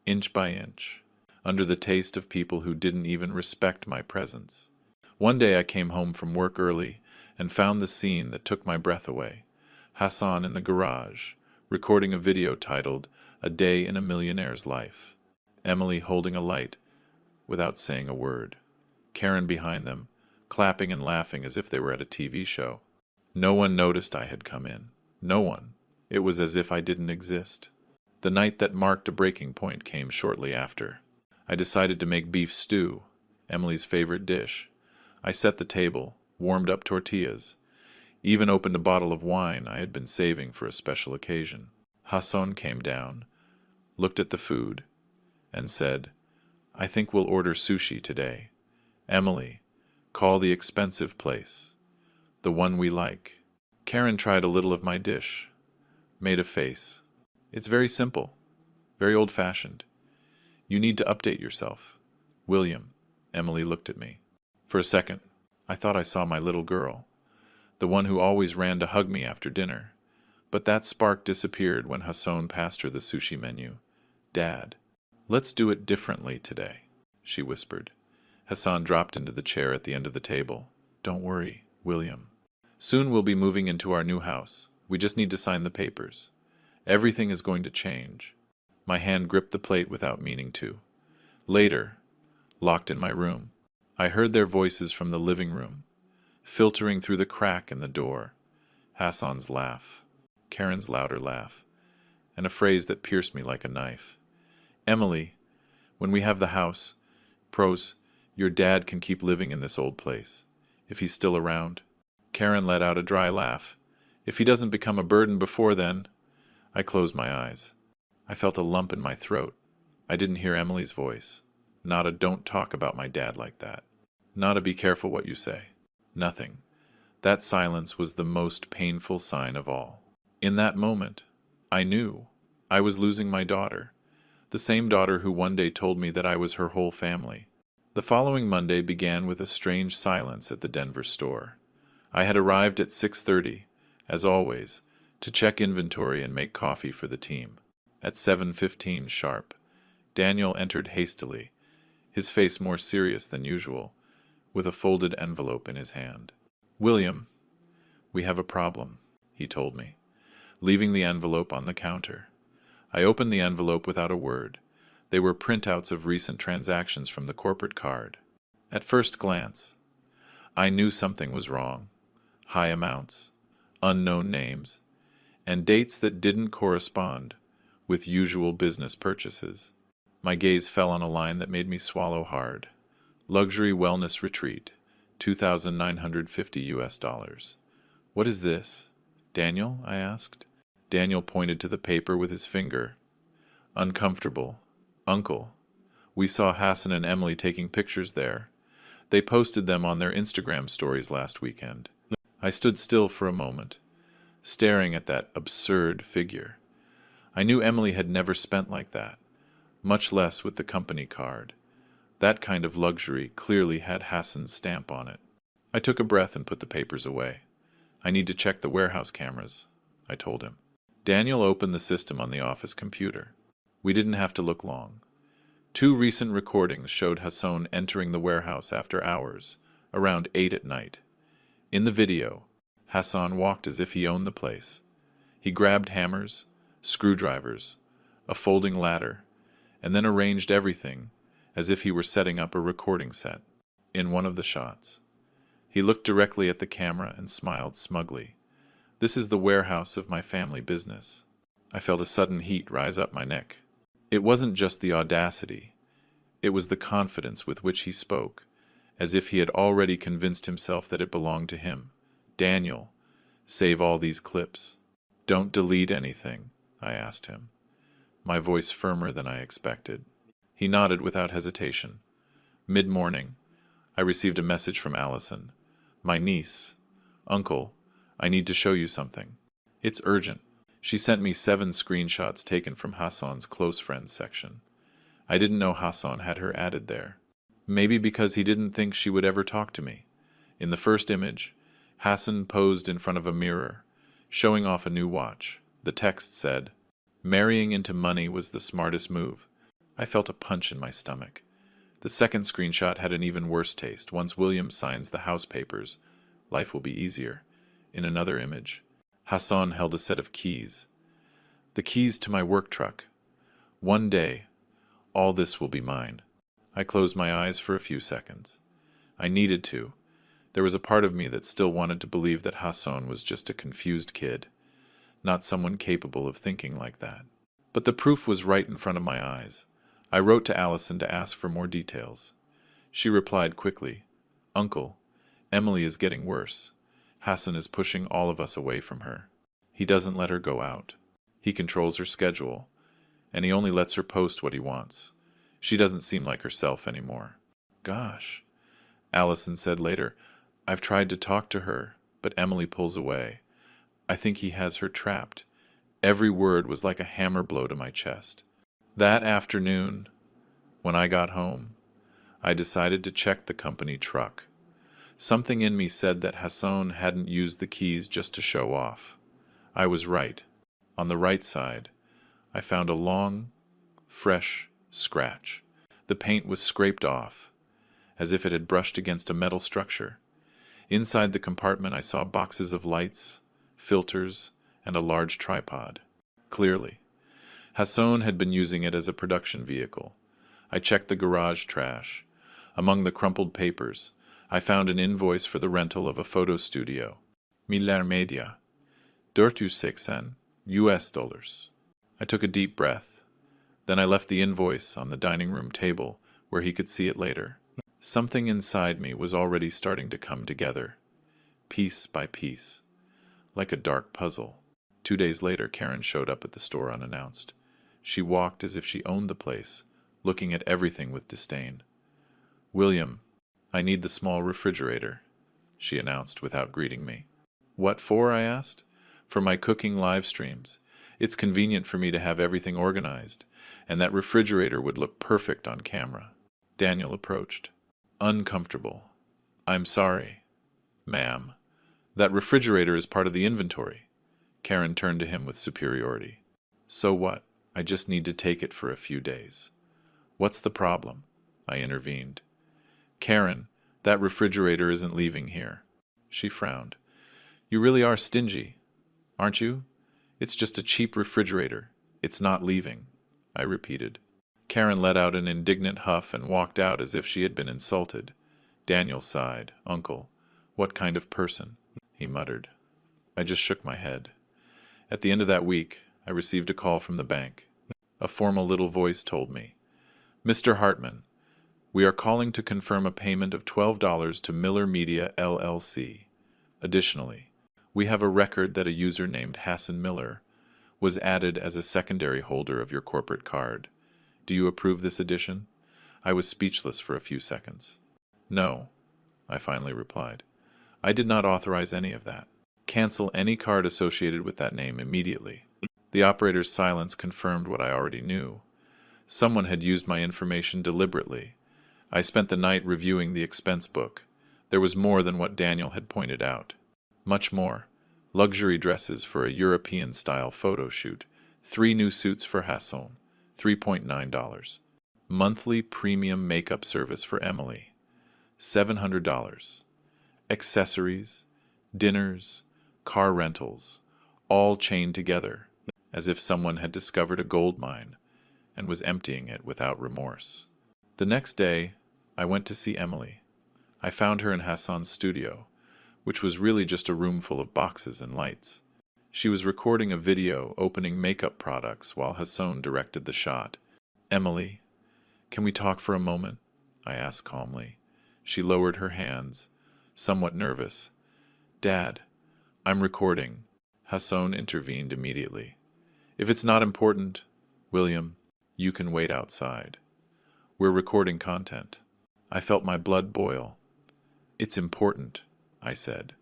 S1: inch by inch, under the taste of people who didn't even respect my presence. One day I came home from work early and found the scene that took my breath away. Hassan in the garage, recording a video titled "A Day in a Millionaire's Life." Emily holding a light, without saying a word. Karen behind them, clapping and laughing as if they were at a TV show. No one noticed I had come in. No one. It was as if I didn't exist. The night that marked a breaking point came shortly after. I decided to make beef stew, Emily's favorite dish. I set the table, warmed up tortillas, even opened a bottle of wine I had been saving for a special occasion. Hassan came down, looked at the food, and said, "I think we'll order sushi today. Emily, call the expensive place. The one we like." Karen tried a little of my dish, made a face. "It's very simple, very old-fashioned. You need to update yourself." "William," Emily looked at me. For a second, I thought I saw my little girl, the one who always ran to hug me after dinner. But that spark disappeared when Hassan passed her the sushi menu. "Dad, let's do it differently today," she whispered. Hassan dropped into the chair at the end of the table. "Don't worry, William. Soon we'll be moving into our new house. We just need to sign the papers. Everything is going to change." My hand gripped the plate without meaning to. Later, locked in my room, I heard their voices from the living room, filtering through the crack in the door. Hassan's laugh, Karen's louder laugh, and a phrase that pierced me like a knife. "Emily, when we have the house, pros, your dad can keep living in this old place, if he's still around." Karen let out a dry laugh. "If he doesn't become a burden before then." I closed my eyes. I felt a lump in my throat. I didn't hear Emily's voice. Not a "don't talk about my dad like that." Not a "be careful what you say." Nothing. That silence was the most painful sign of all. In that moment, I knew I was losing my daughter, the same daughter who one day told me that I was her whole family. The following Monday began with a strange silence at the Denver store. I had arrived at 6:30, as always, to check inventory and make coffee for the team. At 7:15 sharp, Daniel entered hastily, his face more serious than usual, with a folded envelope in his hand. "William, we have a problem," he told me, leaving the envelope on the counter. I opened the envelope without a word. They were printouts of recent transactions from the corporate card. At first glance, I knew something was wrong. High amounts, unknown names, and dates that didn't correspond with usual business purchases. My gaze fell on a line that made me swallow hard. Luxury Wellness Retreat, $2,950. "What is this, Daniel?" I asked. Daniel pointed to the paper with his finger. "Uncomfortable. Uncle, we saw Hassan and Emily taking pictures there. They posted them on their Instagram stories last weekend." I stood still for a moment, staring at that absurd figure. I knew Emily had never spent like that, much less with the company card. That kind of luxury clearly had Hassan's stamp on it. I took a breath and put the papers away. "I need to check the warehouse cameras," I told him. Daniel opened the system on the office computer. We didn't have to look long. 2 recent recordings showed Hassan entering the warehouse after hours, around 8 at night. In the video, Hassan walked as if he owned the place. He grabbed hammers, screwdrivers, a folding ladder, and then arranged everything as if he were setting up a recording set. In one of the shots, he looked directly at the camera and smiled smugly. "This is the warehouse of my family business." I felt a sudden heat rise up my neck. It wasn't just the audacity. It was the confidence with which he spoke, as if he had already convinced himself that it belonged to him. "Daniel, save all these clips. Don't delete anything," I asked him, my voice firmer than I expected. He nodded without hesitation. Mid-morning, I received a message from Allison. My niece. Uncle, I need to show you something. It's urgent. She sent me 7 screenshots taken from Hassan's close friends section. I didn't know Hassan had her added there. Maybe because he didn't think she would ever talk to me. In the first image, Hassan posed in front of a mirror, showing off a new watch. The text said, "Marrying into money was the smartest move." I felt a punch in my stomach. The second screenshot had an even worse taste. Once William signs the house papers, life will be easier. In another image, Hassan held a set of keys. The keys to my work truck. One day, all this will be mine. I closed my eyes for a few seconds. I needed to. There was a part of me that still wanted to believe that Hassan was just a confused kid, not someone capable of thinking like that. But the proof was right in front of my eyes. I wrote to Allison to ask for more details. She replied quickly, "Uncle, Emily is getting worse. Hassan is pushing all of us away from her. He doesn't let her go out. He controls her schedule, and he only lets her post what he wants. She doesn't seem like herself anymore." "Gosh," Allison said later, "I've tried to talk to her, but Emily pulls away. I think he has her trapped." Every word was like a hammer blow to my chest. That afternoon, when I got home, I decided to check the company truck. Something in me said that Hassan hadn't used the keys just to show off. I was right. On the right side, I found a long, fresh scratch. The paint was scraped off, as if it had brushed against a metal structure. Inside the compartment, I saw boxes of lights, filters, and a large tripod. Clearly, Hassan had been using it as a production vehicle. I checked the garage trash. Among the crumpled papers, I found an invoice for the rental of a photo studio. Miller Media. $460. I took a deep breath. Then I left the invoice on the dining room table where he could see it later. Something inside me was already starting to come together, piece by piece, like a dark puzzle. 2 days later, Karen showed up at the store unannounced. She walked as if she owned the place, looking at everything with disdain. "William, I need the small refrigerator," she announced without greeting me. "What for?" I asked. "For my cooking live streams. It's convenient for me to have everything organized, and that refrigerator would look perfect on camera." Daniel approached. Uncomfortable. "I'm sorry, ma'am. That refrigerator is part of the inventory." Karen turned to him with superiority. "So what? I just need to take it for a few days." "What's the problem?" I intervened. "Karen, that refrigerator isn't leaving here." She frowned. "You really are stingy, aren't you? It's just a cheap refrigerator. It's not leaving," I repeated. Karen let out an indignant huff and walked out as if she had been insulted. Daniel sighed. "Uncle, what kind of person?" he muttered. I just shook my head. At the end of that week, I received a call from the bank. A formal little voice told me, "Mr. Hartman, we are calling to confirm a payment of $12 to Miller Media LLC. Additionally, we have a record that a user named Hassan Miller was added as a secondary holder of your corporate card. Do you approve this addition?" I was speechless for a few seconds. "No," I finally replied. "I did not authorize any of that. Cancel any card associated with that name immediately." The operator's silence confirmed what I already knew. Someone had used my information deliberately. I spent the night reviewing the expense book. There was more than what Daniel had pointed out. Much more. Luxury dresses for a European-style photo shoot. 3 new suits for Hassan. $3.9. Monthly premium makeup service for Emily. $700. Accessories, dinners, car rentals, all chained together, as if someone had discovered a gold mine and was emptying it without remorse. The next day, I went to see Emily. I found her in Hassan's studio, which was really just a room full of boxes and lights. She was recording a video opening makeup products while Hassan directed the shot. "Emily, can we talk for a moment?" I asked calmly. She lowered her hands, somewhat nervous. "Dad, I'm recording." Hassan intervened immediately. "If it's not important, William, you can wait outside. We're recording content." I felt my blood boil. It's important, I said,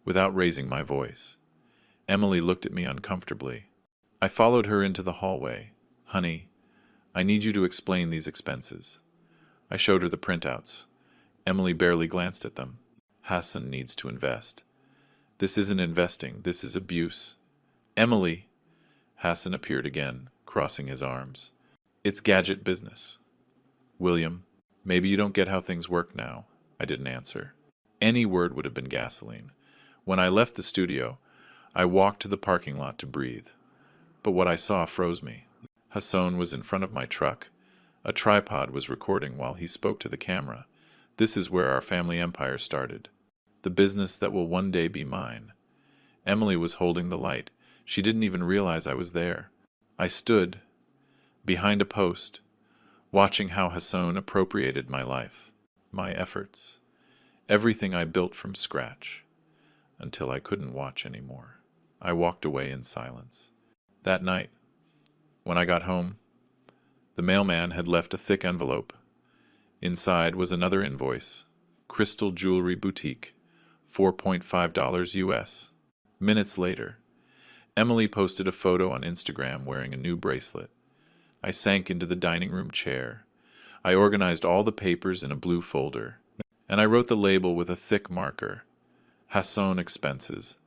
S1: without raising my voice. Emily looked at me uncomfortably. I followed her into the hallway. Honey, I need you to explain these expenses. I showed her the printouts. Emily barely glanced at them. Hassan needs to invest. This isn't investing, this is abuse. Emily! Hassan appeared again, crossing his arms. It's gadget business. William, maybe you don't get how things work now. I didn't answer. Any word would have been gasoline. When I left the studio, I walked to the parking lot to breathe. But what I saw froze me. Hassan was in front of my truck. A tripod was recording while he spoke to the camera. This is where our family empire started. The business that will one day be mine. Emily was holding the light. She didn't even realize I was there. I stood behind a post, watching how Hassan appropriated my life, my efforts, everything I built from scratch, until I couldn't watch anymore. I walked away in silence. That night, when I got home, the mailman had left a thick envelope. Inside was another invoice, Crystal Jewelry Boutique, $4.5 US. Minutes later, Emily posted a photo on Instagram wearing a new bracelet. I sank into the dining room chair. I organized all the papers in a blue folder, and I wrote the label with a thick marker, Hassan Expenses.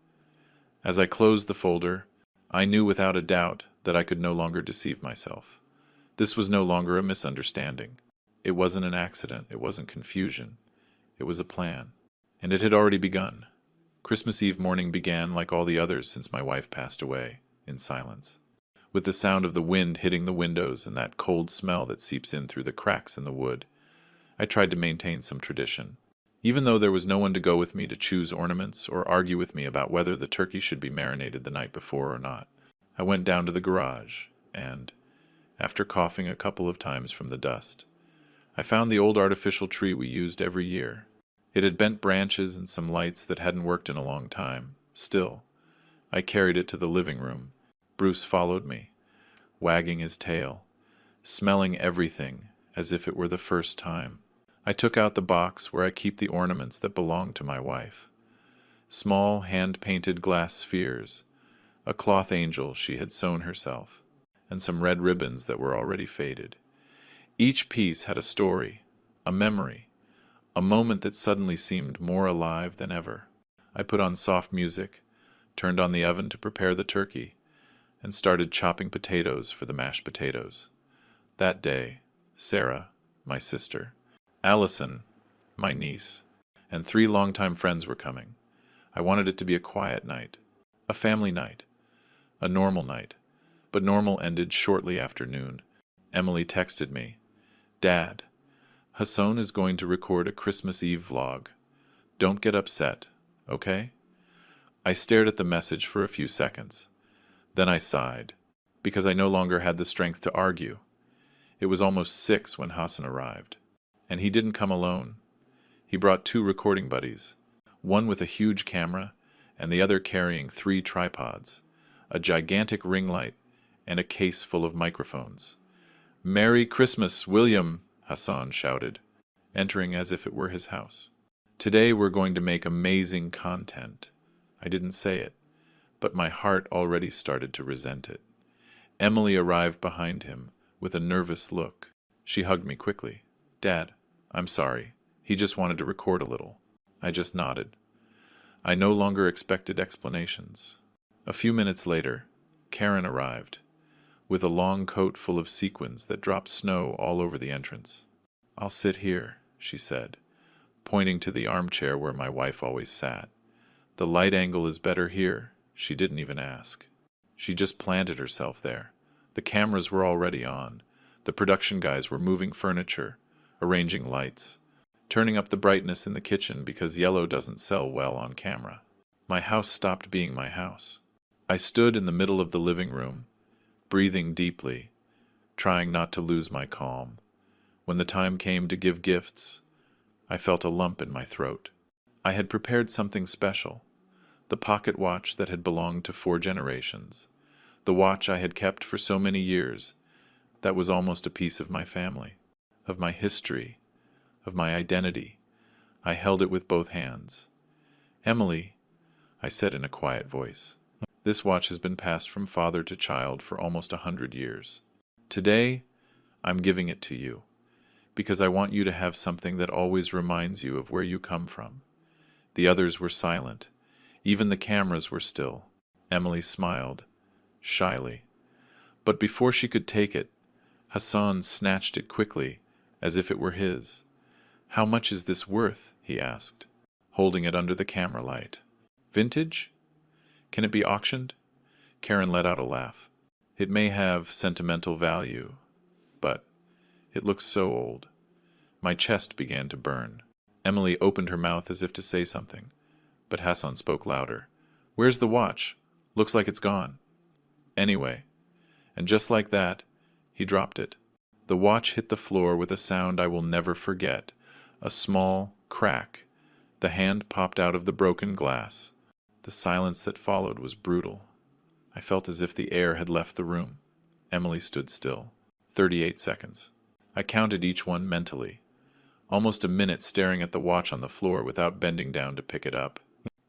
S1: As I closed the folder, I knew without a doubt that I could no longer deceive myself. This was no longer a misunderstanding. It wasn't an accident. It wasn't confusion. It was a plan. And it had already begun. Christmas Eve morning began like all the others since my wife passed away, in silence, with the sound of the wind hitting the windows and that cold smell that seeps in through the cracks in the wood. I tried to maintain some tradition. Even though there was no one to go with me to choose ornaments or argue with me about whether the turkey should be marinated the night before or not, I went down to the garage and, after coughing a couple of times from the dust, I found the old artificial tree we used every year. It had bent branches and some lights that hadn't worked in a long time. Still, I carried it to the living room. Bruce followed me, wagging his tail, smelling everything as if it were the first time. I took out the box where I keep the ornaments that belong to my wife. Small, hand-painted glass spheres, a cloth angel she had sewn herself, and some red ribbons that were already faded. Each piece had a story, a memory, a moment that suddenly seemed more alive than ever. I put on soft music, turned on the oven to prepare the turkey, and started chopping potatoes for the mashed potatoes. That day, Sarah, my sister, Allison, my niece, and 3 longtime friends were coming. I wanted it to be a quiet night, a family night, a normal night. But normal ended shortly after noon. Emily texted me, "Dad, Hassan is going to record a Christmas Eve vlog. Don't get upset, okay?" I stared at the message for a few seconds. Then I sighed, because I no longer had the strength to argue. It was almost 6 when Hassan arrived. And he didn't come alone. He brought 2 recording buddies, one with a huge camera, and the other carrying 3 tripods, a gigantic ring light, and a case full of microphones. "Merry Christmas, William!" Hassan shouted, entering as if it were his house. "Today we're going to make amazing content." I didn't say it, but my heart already started to resent it. Emily arrived behind him with a nervous look. She hugged me quickly. "Dad, I'm sorry. He just wanted to record a little." I just nodded. I no longer expected explanations. A few minutes later, Karen arrived, with a long coat full of sequins that dropped snow all over the entrance. "I'll sit here," she said, pointing to the armchair where my wife always sat. "The light angle is better here." She didn't even ask. She just planted herself there. The cameras were already on. The production guys were moving furniture, arranging lights, turning up the brightness in the kitchen because yellow doesn't sell well on camera. My house stopped being my house. I stood in the middle of the living room, breathing deeply, trying not to lose my calm. When the time came to give gifts, I felt a lump in my throat. I had prepared something special, the pocket watch that had belonged to 4 generations, the watch I had kept for so many years, that was almost a piece of my family, of my history, of my identity, I held it with both hands. "Emily," I said in a quiet voice, "this watch has been passed from father to child for almost 100 years. Today, I'm giving it to you, because I want you to have something that always reminds you of where you come from." The others were silent. Even the cameras were still. Emily smiled, shyly. But before she could take it, Hassan snatched it quickly, as if it were his. "How much is this worth?" he asked, holding it under the camera light. "Vintage? Can it be auctioned?" Karen let out a laugh. "It may have sentimental value, but it looks so old." My chest began to burn. Emily opened her mouth as if to say something, but Hassan spoke louder. "Where's the watch? Looks like it's gone." "Anyway," and just like that, he dropped it. The watch hit the floor with a sound I will never forget, a small crack. The hand popped out of the broken glass. The silence that followed was brutal. I felt as if the air had left the room. Emily stood still. 38 seconds. I counted each one mentally. Almost a minute staring at the watch on the floor without bending down to pick it up.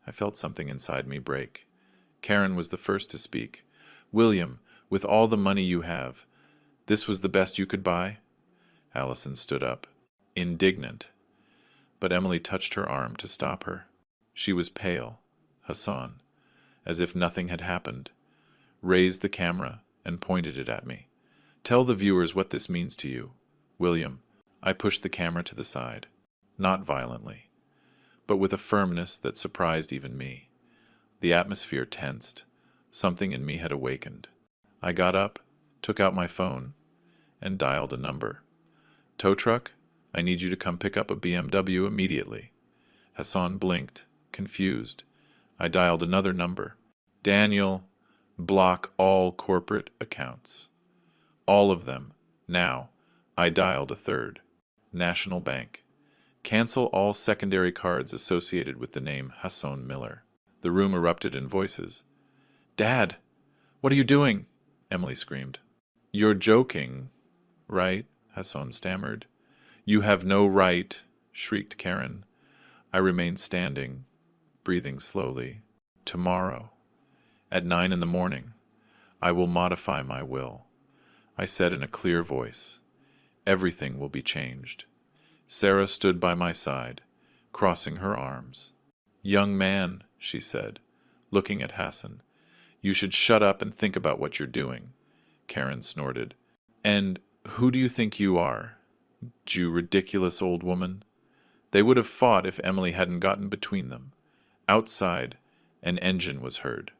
S1: I felt something inside me break. Karen was the first to speak. "William, with all the money you have, this was the best you could buy?" Allison stood up, indignant. But Emily touched her arm to stop her. She was pale. Hassan, as if nothing had happened, raised the camera and pointed it at me. "Tell the viewers what this means to you, William." I pushed the camera to the side, not violently, but with a firmness that surprised even me. The atmosphere tensed. Something in me had awakened. I got up, took out my phone, and dialed a number. "Tow truck, I need you to come pick up a BMW immediately." Hassan blinked, confused. I dialed another number. "Daniel, block all corporate accounts. All of them, now." I dialed a third. "National Bank. Cancel all secondary cards associated with the name Hassan Miller." The room erupted in voices. "Dad, what are you doing?" Emily screamed. "You're joking, right?" Hassan stammered. "You have no right," shrieked Karen. I remained standing, breathing slowly. "Tomorrow, at 9 in the morning, I will modify my will," I said in a clear voice. "Everything will be changed." Sarah stood by my side, crossing her arms. "Young man," she said, looking at Hassan, "you should shut up and think about what you're doing." Karen snorted. "And who do you think you are, you ridiculous old woman?" They would have fought if Emily hadn't gotten between them. Outside, an engine was heard.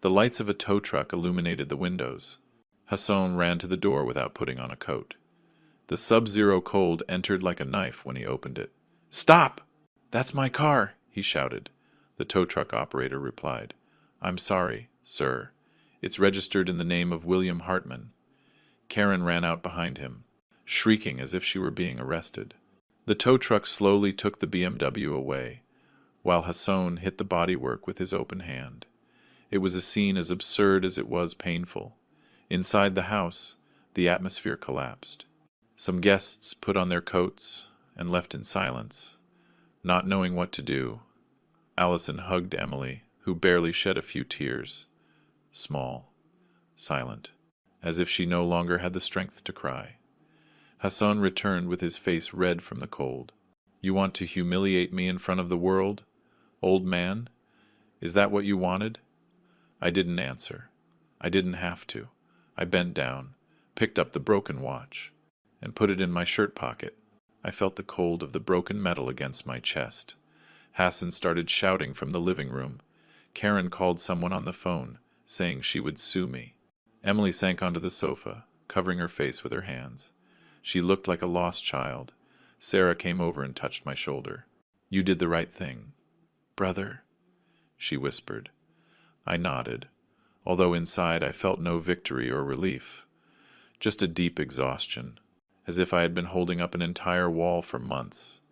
S1: The lights of a tow truck illuminated the windows. Hassan ran to the door without putting on a coat. The sub-zero cold entered like a knife when he opened it. "Stop! That's my car!" he shouted. The tow truck operator replied, "I'm sorry, sir. It's registered in the name of William Hartman." Karen ran out behind him, shrieking as if she were being arrested. The tow truck slowly took the BMW away, while Hassan hit the bodywork with his open hand. It was a scene as absurd as it was painful. Inside the house, the atmosphere collapsed. Some guests put on their coats and left in silence, not knowing what to do. Allison hugged Emily, who barely shed a few tears, small, silent, as if she no longer had the strength to cry. Hassan returned with his face red from the cold. "You want to humiliate me in front of the world, old man? Is that what you wanted?" I didn't answer. I didn't have to. I bent down, picked up the broken watch, and put it in my shirt pocket. I felt the cold of the broken metal against my chest. Hassan started shouting from the living room. Karen called someone on the phone, saying she would sue me. Emily sank onto the sofa, covering her face with her hands. She looked like a lost child. Sarah came over and touched my shoulder. "You did the right thing, brother," she whispered. I nodded, although inside I felt no victory or relief, just a deep exhaustion, as if I had been holding up an entire wall for months,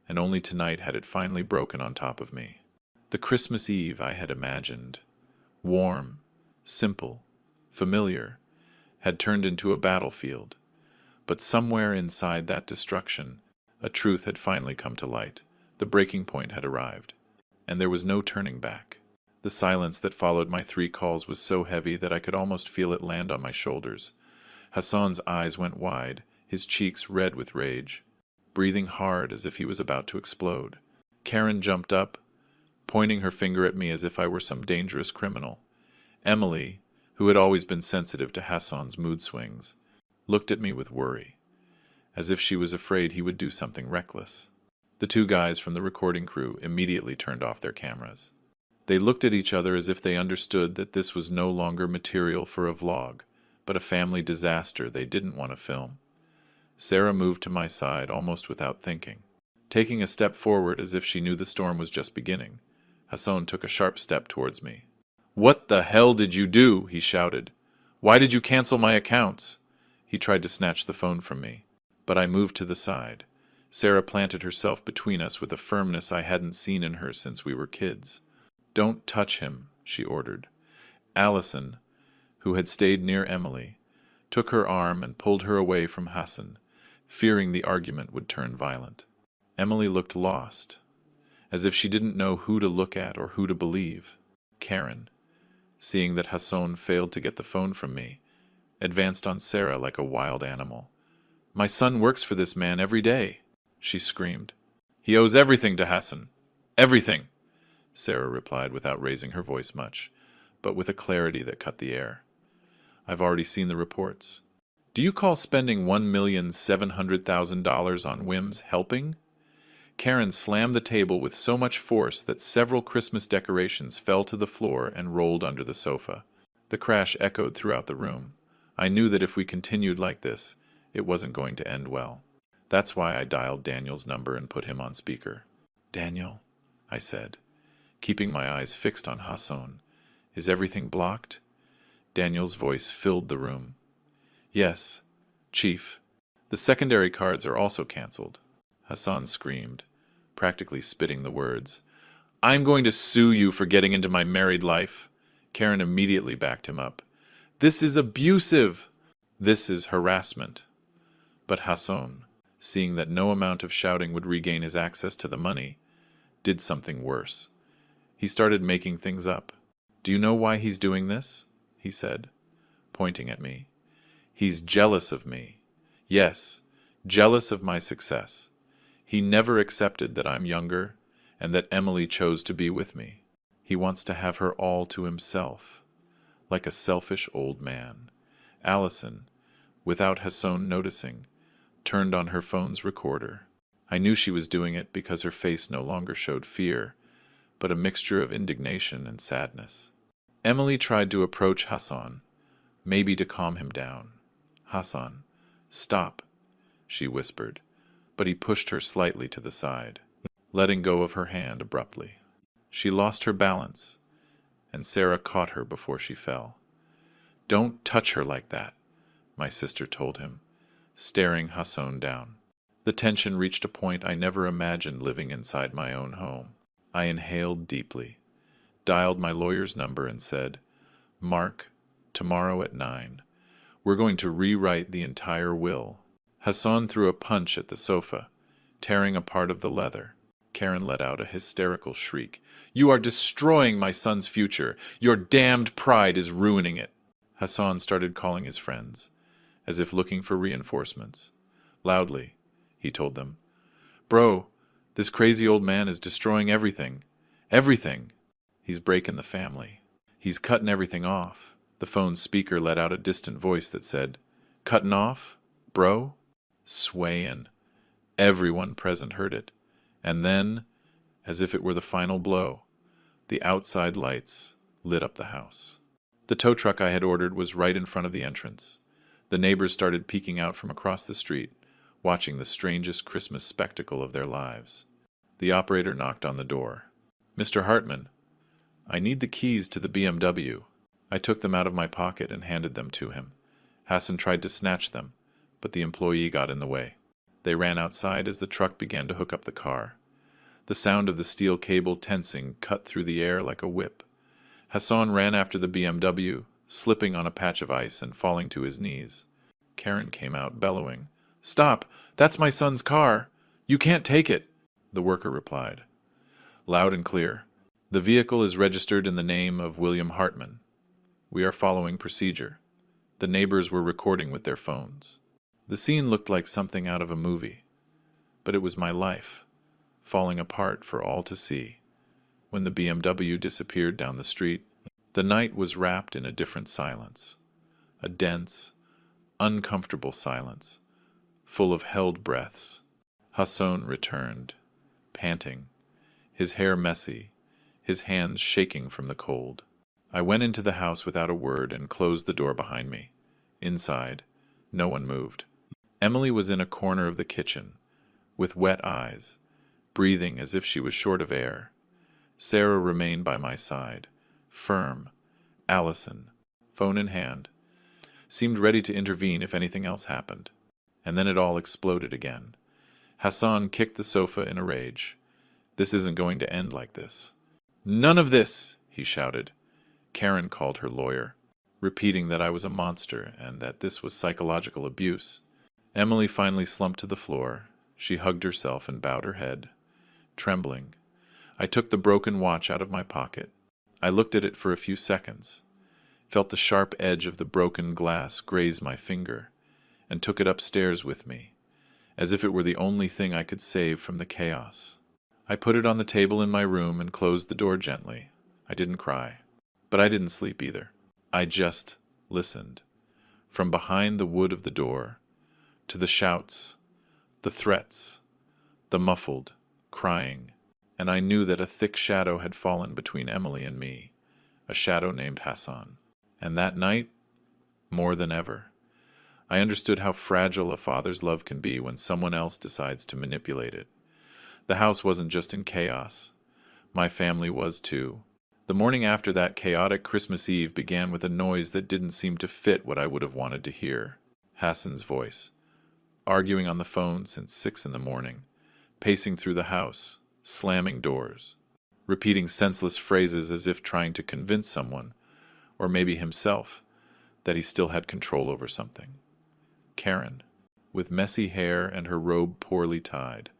S1: and only tonight had it finally broken on top of me. The Christmas Eve I had imagined, warm, simple, familiar, had turned into a battlefield. But somewhere inside that destruction, a truth had finally come to light. The breaking point had arrived, and there was no turning back. The silence that followed my 3 calls was so heavy that I could almost feel it land on my shoulders. Hassan's eyes went wide, his cheeks red with rage, breathing hard as if he was about to explode. Karen jumped up, pointing her finger at me as if I were some dangerous criminal. Emily, who had always been sensitive to Hassan's mood swings, looked at me with worry, as if she was afraid he would do something reckless. The 2 guys from the recording crew immediately turned off their cameras. They looked at each other as if they understood that this was no longer material for a vlog, but a family disaster they didn't want to film. Sarah moved to my side almost without thinking. Taking a step forward as if she knew the storm was just beginning, Hassan took a sharp step towards me. "What the hell did you do?" he shouted. "Why did you cancel my accounts?" He tried to snatch the phone from me, but I moved to the side. Sarah planted herself between us with a firmness I hadn't seen in her since we were kids. "Don't touch him," she ordered. Allison, who had stayed near Emily, took her arm and pulled her away from Hassan, fearing the argument would turn violent. Emily looked lost, as if she didn't know who to look at or who to believe. Karen, seeing that Hassan failed to get the phone from me, advanced on Sarah like a wild animal. "My son works for this man every day," she screamed. "He owes everything to Hassan. Everything," Sarah replied without raising her voice much, but with a clarity that cut the air. "I've already seen the reports. Do you call spending $1,700,000 on whims helping?" Karen slammed the table with so much force that several Christmas decorations fell to the floor and rolled under the sofa. The crash echoed throughout the room. I knew that if we continued like this, it wasn't going to end well. That's why I dialed Daniel's number and put him on speaker. "Daniel," I said, keeping my eyes fixed on Hassan, "is everything blocked?" Daniel's voice filled the room. "Yes, Chief. The secondary cards are also canceled." Hassan screamed, practically spitting the words. "I'm going to sue you for getting into my married life." Karen immediately backed him up. "This is abusive. This is harassment." But Hassan, seeing that no amount of shouting would regain his access to the money, did something worse. He started making things up. "Do you know why he's doing this?" he said, pointing at me. "He's jealous of me. Yes, jealous of my success. He never accepted that I'm younger and that Emily chose to be with me. He wants to have her all to himself, like a selfish old man." Allison, without Hassan noticing, turned on her phone's recorder. I knew she was doing it because her face no longer showed fear, but a mixture of indignation and sadness. Emily tried to approach Hassan, maybe to calm him down. "Hassan, stop," she whispered, but he pushed her slightly to the side, letting go of her hand abruptly. She lost her balance, and Sarah caught her before she fell. "Don't touch her like that," my sister told him, staring Hassan down. The tension reached a point I never imagined living inside my own home. I inhaled deeply, dialed my lawyer's number and said, "Mark, tomorrow at 9. We're going to rewrite the entire will." Hassan threw a punch at the sofa, tearing a part of the leather. Karen let out a hysterical shriek. "You are destroying my son's future. Your damned pride is ruining it." Hassan started calling his friends, as if looking for reinforcements. Loudly, he told them, "Bro, this crazy old man is destroying everything. Everything. He's breaking the family. He's cutting everything off." The phone's speaker let out a distant voice that said, "Cutting off? Bro?" Swaying. Everyone present heard it. And then, as if it were the final blow, the outside lights lit up the house. The tow truck I had ordered was right in front of the entrance. The neighbors started peeking out from across the street, watching the strangest Christmas spectacle of their lives. The operator knocked on the door. "Mr. Hartman, I need the keys to the BMW." I took them out of my pocket and handed them to him. Hassan tried to snatch them, but the employee got in the way. They ran outside as the truck began to hook up the car. The sound of the steel cable tensing cut through the air like a whip. Hassan ran after the BMW, slipping on a patch of ice and falling to his knees. Karen came out, bellowing, "Stop! That's my son's car! You can't take it!" the worker replied, loud and clear. The vehicle is registered in the name of William Hartman. We are following procedure. The neighbors were recording with their phones. The scene looked like something out of a movie, but it was my life, falling apart for all to see. When the BMW disappeared down the street, the night was wrapped in a different silence, a dense, uncomfortable silence, full of held breaths. Hassan returned, panting, his hair messy, his hands shaking from the cold. I went into the house without a word and closed the door behind me. Inside, no one moved. Emily was in a corner of the kitchen, with wet eyes, breathing as if she was short of air. Sarah remained by my side, firm. Allison, phone in hand, seemed ready to intervene if anything else happened. And then it all exploded again. Hassan kicked the sofa in a rage. This isn't going to end like this. None of this, he shouted. Karen called her lawyer, repeating that I was a monster and that this was psychological abuse. Emily finally slumped to the floor. She hugged herself and bowed her head, trembling. I took the broken watch out of my pocket. I looked at it for a few seconds, felt the sharp edge of the broken glass graze my finger, and took it upstairs with me, as if it were the only thing I could save from the chaos. I put it on the table in my room and closed the door gently. I didn't cry, but I didn't sleep either. I just listened. From behind the wood of the door, to the shouts, the threats, the muffled crying, and I knew that a thick shadow had fallen between Emily and me, a shadow named Hassan. And that night, more than ever, I understood how fragile a father's love can be when someone else decides to manipulate it. The house wasn't just in chaos. My family was too. The morning after that chaotic Christmas Eve began with a noise that didn't seem to fit what I would have wanted to hear. Hassan's voice, arguing on the phone since 6 a.m, pacing through the house, slamming doors, repeating senseless phrases as if trying to convince someone, or maybe himself, that he still had control over something. Karen, with messy hair and her robe poorly tied,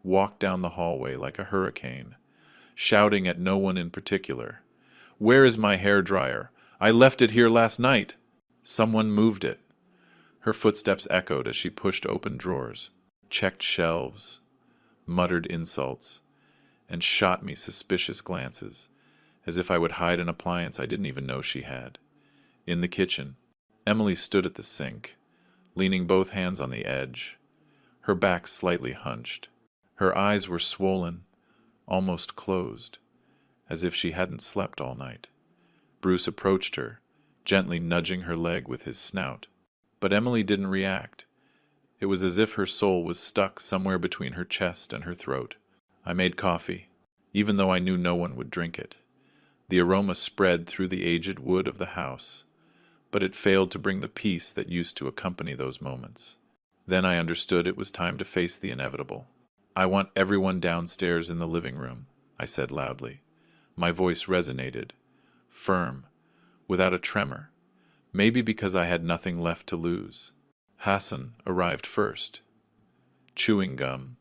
S1: walked down the hallway like a hurricane, shouting at no one in particular. "Where is my hairdryer? I left it here last night." Someone moved it. Her footsteps echoed as she pushed open drawers, checked shelves, muttered insults, and shot me suspicious glances, as if I would hide an appliance I didn't even know she had. In the kitchen, Emily stood at the sink, leaning both hands on the edge, her back slightly hunched. Her eyes were swollen, almost closed, as if she hadn't slept all night. Bruce approached her, gently nudging her leg with his snout. But Emily didn't react. It was as if her soul was stuck somewhere between her chest and her throat. I made coffee, even though I knew no one would drink it. The aroma spread through the aged wood of the house, but it failed to bring the peace that used to accompany those moments. Then I understood it was time to face the inevitable. "I want everyone downstairs in the living room," I said loudly. My voice resonated, firm, without a tremor, maybe because I had nothing left to lose. Hassan arrived first, chewing gum,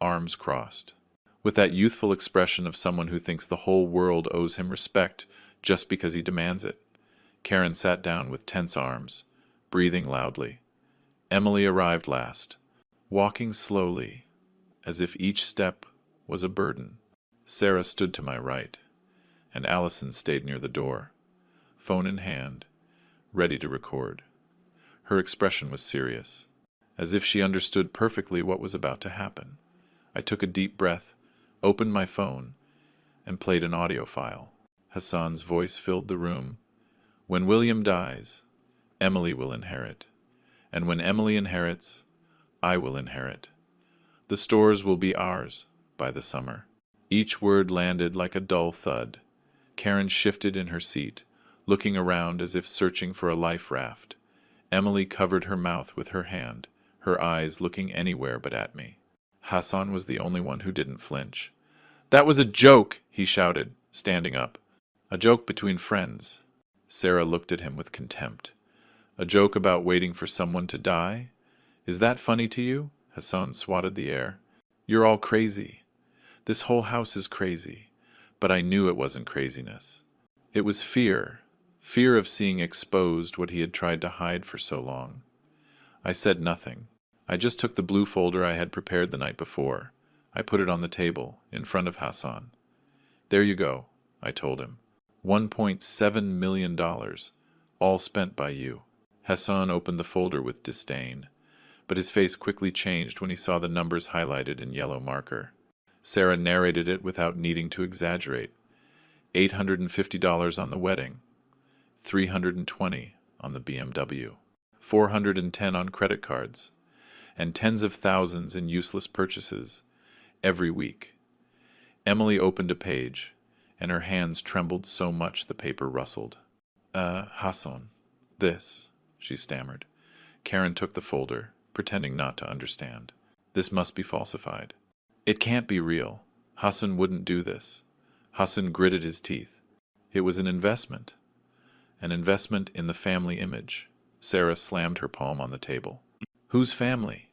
S1: arms crossed, with that youthful expression of someone who thinks the whole world owes him respect just because he demands it. Karen sat down with tense arms, breathing loudly. Emily arrived last, walking slowly, as if each step was a burden. Sarah stood to my right, and Allison stayed near the door, phone in hand, ready to record. Her expression was serious, as if she understood perfectly what was about to happen. I took a deep breath, opened my phone, and played an audio file. Hassan's voice filled the room. "When William dies, Emily will inherit. And when Emily inherits, I will inherit. The stores will be ours by the summer." Each word landed like a dull thud. Karen shifted in her seat, looking around as if searching for a life raft. Emily covered her mouth with her hand, her eyes looking anywhere but at me. Hassan was the only one who didn't flinch. "That was a joke," he shouted, standing up. "A joke between friends." Sarah looked at him with contempt. "A joke about waiting for someone to die? Is that funny to you?" Hassan swatted the air. You're all crazy. This whole house is crazy. But I knew it wasn't craziness. It was fear. Fear of seeing exposed what he had tried to hide for so long. I said nothing. I just took the blue folder I had prepared the night before. I put it on the table, in front of Hassan. There you go, I told him. $1.7 million, all spent by you. Hassan opened the folder with disdain, but his face quickly changed when he saw the numbers highlighted in yellow marker. Sarah narrated it without needing to exaggerate. $850 on the wedding, $320 on the BMW, $410 on credit cards, and tens of thousands in useless purchases every week. Emily opened a page, and her hands trembled so much the paper rustled. Hassan, this, she stammered. Karen took the folder, pretending not to understand. This must be falsified. It can't be real. Hassan wouldn't do this. Hassan gritted his teeth. It was an investment. An investment in the family image. Sarah slammed her palm on the table. Whose family?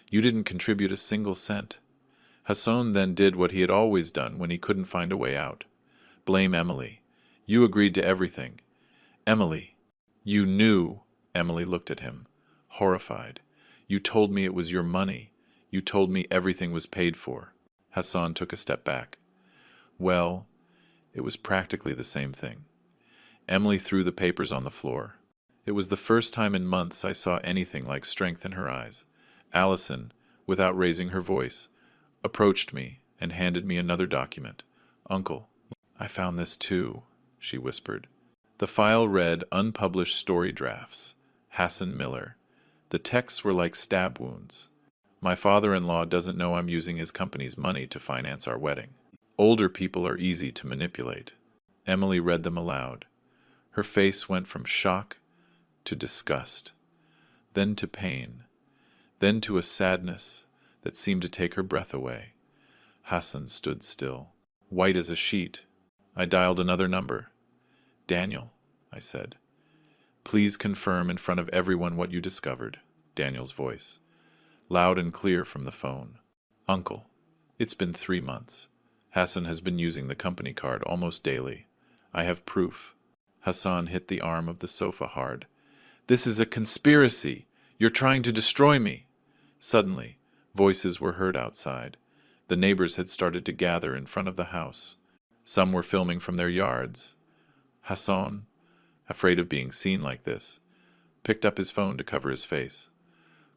S1: You didn't contribute a single cent. Hassan then did what he had always done when he couldn't find a way out. Blame Emily. You agreed to everything. Emily. You knew. Emily looked at him, horrified. You told me it was your money. You told me everything was paid for. Hassan took a step back. Well, it was practically the same thing. Emily threw the papers on the floor. It was the first time in months I saw anything like strength in her eyes. Allison, without raising her voice, approached me and handed me another document. Uncle, I found this too, she whispered. The file read unpublished story drafts. Hassan Miller. The texts were like stab wounds. My father-in-law doesn't know I'm using his company's money to finance our wedding. Older people are easy to manipulate. Emily read them aloud. Her face went from shock to disgust, then to pain, then to a sadness that seemed to take her breath away. Hassan stood still, white as a sheet. I dialed another number. Daniel, I said. Please confirm in front of everyone what you discovered. Daniel's voice, loud and clear from the phone. Uncle, it's been 3 months. Hassan has been using the company card almost daily. I have proof. Hassan hit the arm of the sofa hard. This is a conspiracy. You're trying to destroy me. Suddenly, voices were heard outside. The neighbors had started to gather in front of the house. Some were filming from their yards. Hassan, afraid of being seen like this, picked up his phone to cover his face.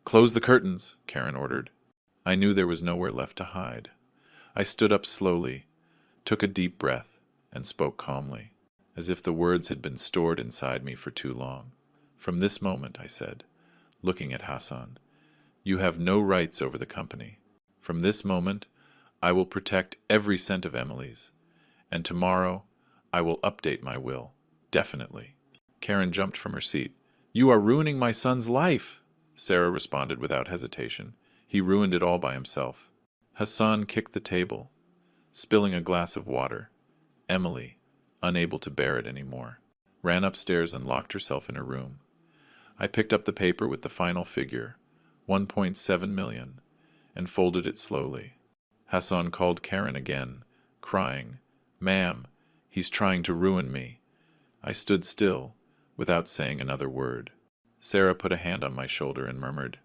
S1: Close the curtains, Karen ordered. I knew there was nowhere left to hide. I stood up slowly, took a deep breath, and spoke calmly, as if the words had been stored inside me for too long. From this moment, I said, looking at Hassan, you have no rights over the company. From this moment, I will protect every cent of Emily's, and tomorrow I will update my will, definitely. Karen jumped from her seat. You are ruining my son's life, Sarah responded without hesitation. He ruined it all by himself. Hassan kicked the table, spilling a glass of water. Emily, unable to bear it anymore, ran upstairs and locked herself in her room. I picked up the paper with the final figure, 1.7 million, and folded it slowly. Hassan called Karen again, crying, Ma'am, he's trying to ruin me. I stood still, without saying another word. Sarah put a hand on my shoulder and murmured,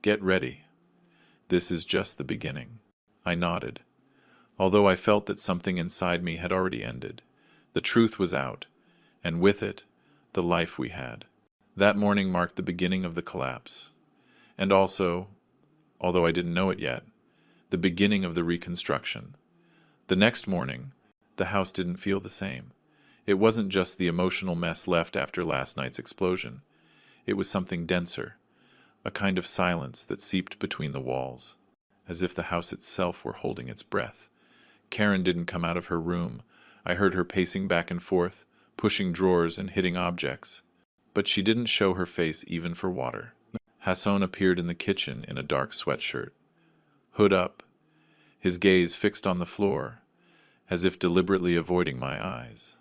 S1: Get ready. This is just the beginning. I nodded. Although I felt that something inside me had already ended, the truth was out, and with it, the life we had. That morning marked the beginning of the collapse, and also, although I didn't know it yet, the beginning of the reconstruction. The next morning, the house didn't feel the same. It wasn't just the emotional mess left after last night's explosion. It was something denser, a kind of silence that seeped between the walls, as if the house itself were holding its breath. Karen didn't come out of her room. I heard her pacing back and forth, pushing drawers and hitting objects. But she didn't show her face even for water. Hassan appeared in the kitchen in a dark sweatshirt, hood up, his gaze fixed on the floor, as if deliberately avoiding my eyes.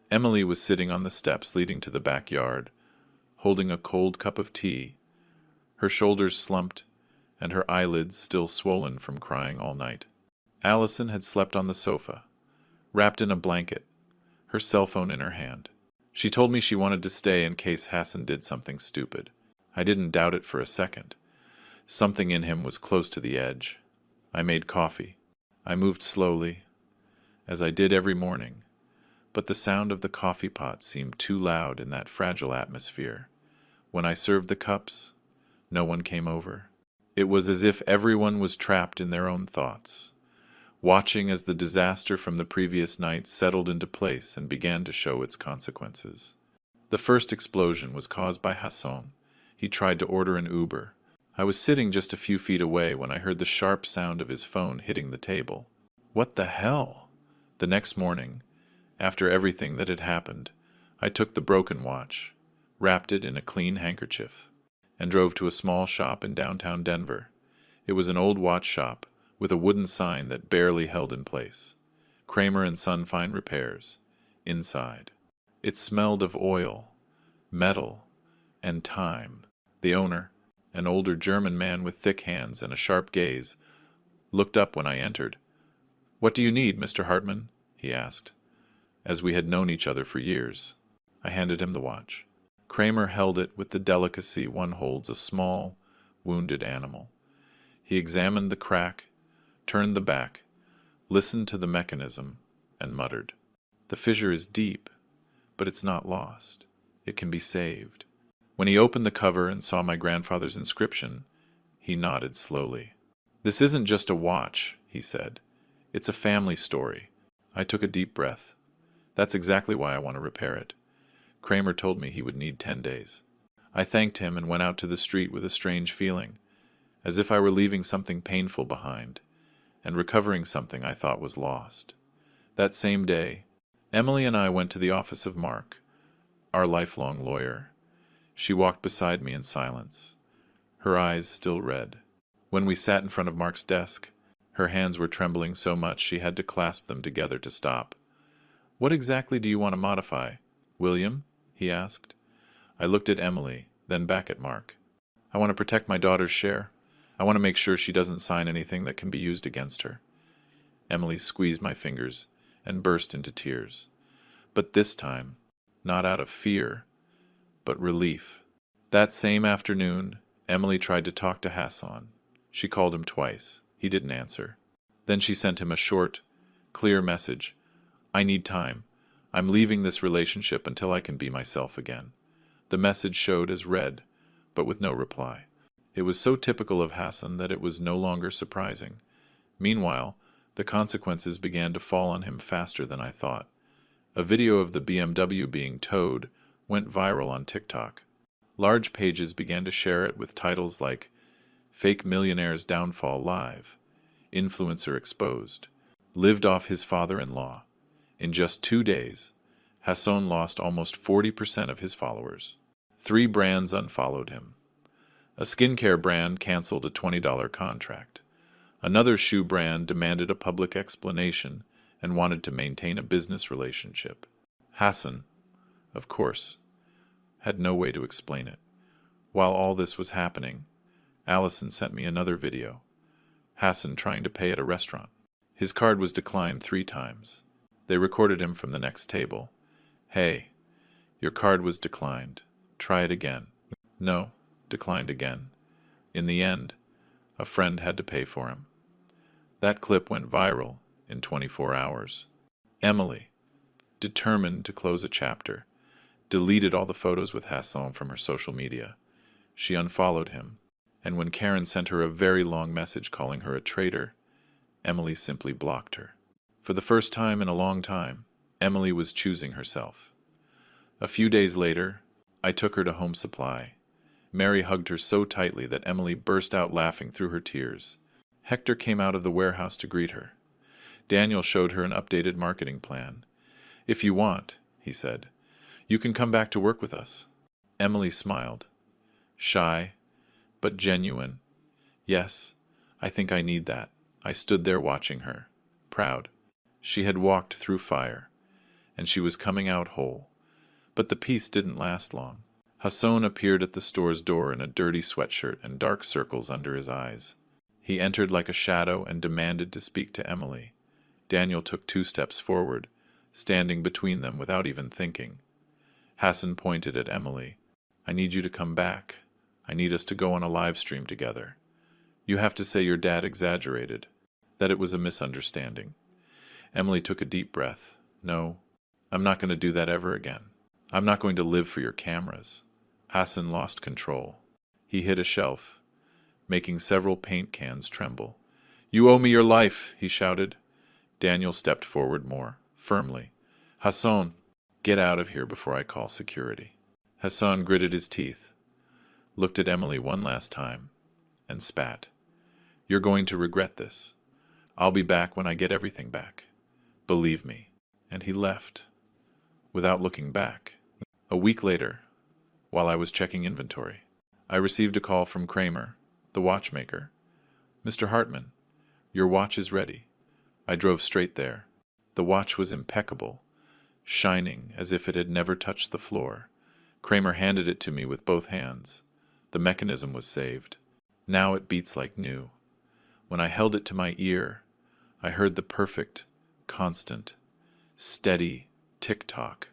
S1: Emily was sitting on the steps leading to the backyard, holding a cold cup of tea, her shoulders slumped and her eyelids still swollen from crying all night. Allison had slept on the sofa, wrapped in a blanket, her cell phone in her hand. She told me she wanted to stay in case Hassan did something stupid. I didn't doubt it for a second. Something in him was close to the edge. I made coffee. I moved slowly, as I did every morning, but the sound of the coffee pot seemed too loud in that fragile atmosphere. When I served the cups, no one came over. It was as if everyone was trapped in their own thoughts, watching as the disaster from the previous night settled into place and began to show its consequences. The first explosion was caused by Hassan. He tried to order an Uber. I was sitting just a few feet away when I heard the sharp sound of his phone hitting the table. What the hell? The next morning, after everything that had happened, I took the broken watch, wrapped it in a clean handkerchief, and drove to a small shop in downtown Denver. It was an old watch shop with a wooden sign that barely held in place. Kramer and Son Fine Repairs. Inside. It smelled of oil, metal, and time. The owner, an older German man with thick hands and a sharp gaze, looked up when I entered. "What do you need, Mr. Hartman?" he asked, as we had known each other for years. I handed him the watch. Kramer held it with the delicacy one holds a small, wounded animal. He examined the crack, turned the back, listened to the mechanism, and muttered, "The fissure is deep, but it's not lost. It can be saved." When he opened the cover and saw my grandfather's inscription, he nodded slowly. "This isn't just a watch," he said. "It's a family story." I took a deep breath. That's exactly why I want to repair it. Kramer told me he would need 10 days. I thanked him and went out to the street with a strange feeling, as if I were leaving something painful behind, and recovering something I thought was lost. That same day, Emily and I went to the office of Mark, our lifelong lawyer. She walked beside me in silence, her eyes still red. When we sat in front of Mark's desk, her hands were trembling so much she had to clasp them together to stop. "What exactly do you want to modify, William?" he asked. I looked at Emily, then back at Mark. "I want to protect my daughter's share. I want to make sure she doesn't sign anything that can be used against her." Emily squeezed my fingers and burst into tears. But this time, not out of fear, but relief. That same afternoon, Emily tried to talk to Hassan. She called him twice. He didn't answer. Then she sent him a short, clear message. "I need time. I'm leaving this relationship until I can be myself again." The message showed as read, but with no reply. It was so typical of Hassan that it was no longer surprising. Meanwhile, the consequences began to fall on him faster than I thought. A video of the BMW being towed went viral on TikTok. Large pages began to share it with titles like "Fake Millionaire's Downfall Live," "Influencer Exposed," "Lived Off His Father-in-Law." In just 2 days, Hassan lost almost 40% of his followers. 3 brands unfollowed him. A skincare brand canceled a $20 contract. Another shoe brand demanded a public explanation and wanted to maintain a business relationship. Hassan, of course, had no way to explain it. While all this was happening, Allison sent me another video. Hassan trying to pay at a restaurant. His card was declined 3 times. They recorded him from the next table. "Hey, your card was declined. Try it again." "No," declined again. In the end, a friend had to pay for him. That clip went viral in 24 hours. Emily, determined to close a chapter, deleted all the photos with Hassan from her social media. She unfollowed him, and when Karen sent her a very long message calling her a traitor, Emily simply blocked her. For the first time in a long time, Emily was choosing herself. A few days later, I took her to Home Supply. Mary hugged her so tightly that Emily burst out laughing through her tears. Hector came out of the warehouse to greet her. Daniel showed her an updated marketing plan. "If you want," he said, "you can come back to work with us." Emily smiled. Shy, but genuine. "Yes, I think I need that." I stood there watching her, proud. She had walked through fire, and she was coming out whole. But the peace didn't last long. Hassan appeared at the store's door in a dirty sweatshirt and dark circles under his eyes. He entered like a shadow and demanded to speak to Emily. Daniel took 2 steps forward, standing between them without even thinking. Hassan pointed at Emily. "I need you to come back. I need us to go on a live stream together. You have to say your dad exaggerated, that it was a misunderstanding." Emily took a deep breath. "No, I'm not going to do that ever again. I'm not going to live for your cameras." Hassan lost control. He hit a shelf, making several paint cans tremble. "You owe me your life," he shouted. Daniel stepped forward more, firmly. "Hassan, get out of here before I call security." Hassan gritted his teeth, looked at Emily one last time, and spat. "You're going to regret this. I'll be back when I get everything back. Believe me." And he left, without looking back. A week later, while I was checking inventory, I received a call from Kramer, the watchmaker. "Mr. Hartman, your watch is ready." I drove straight there. The watch was impeccable, shining as if it had never touched the floor. Kramer handed it to me with both hands. The mechanism was saved. Now it beats like new. When I held it to my ear, I heard the perfect, constant, steady tick-tock,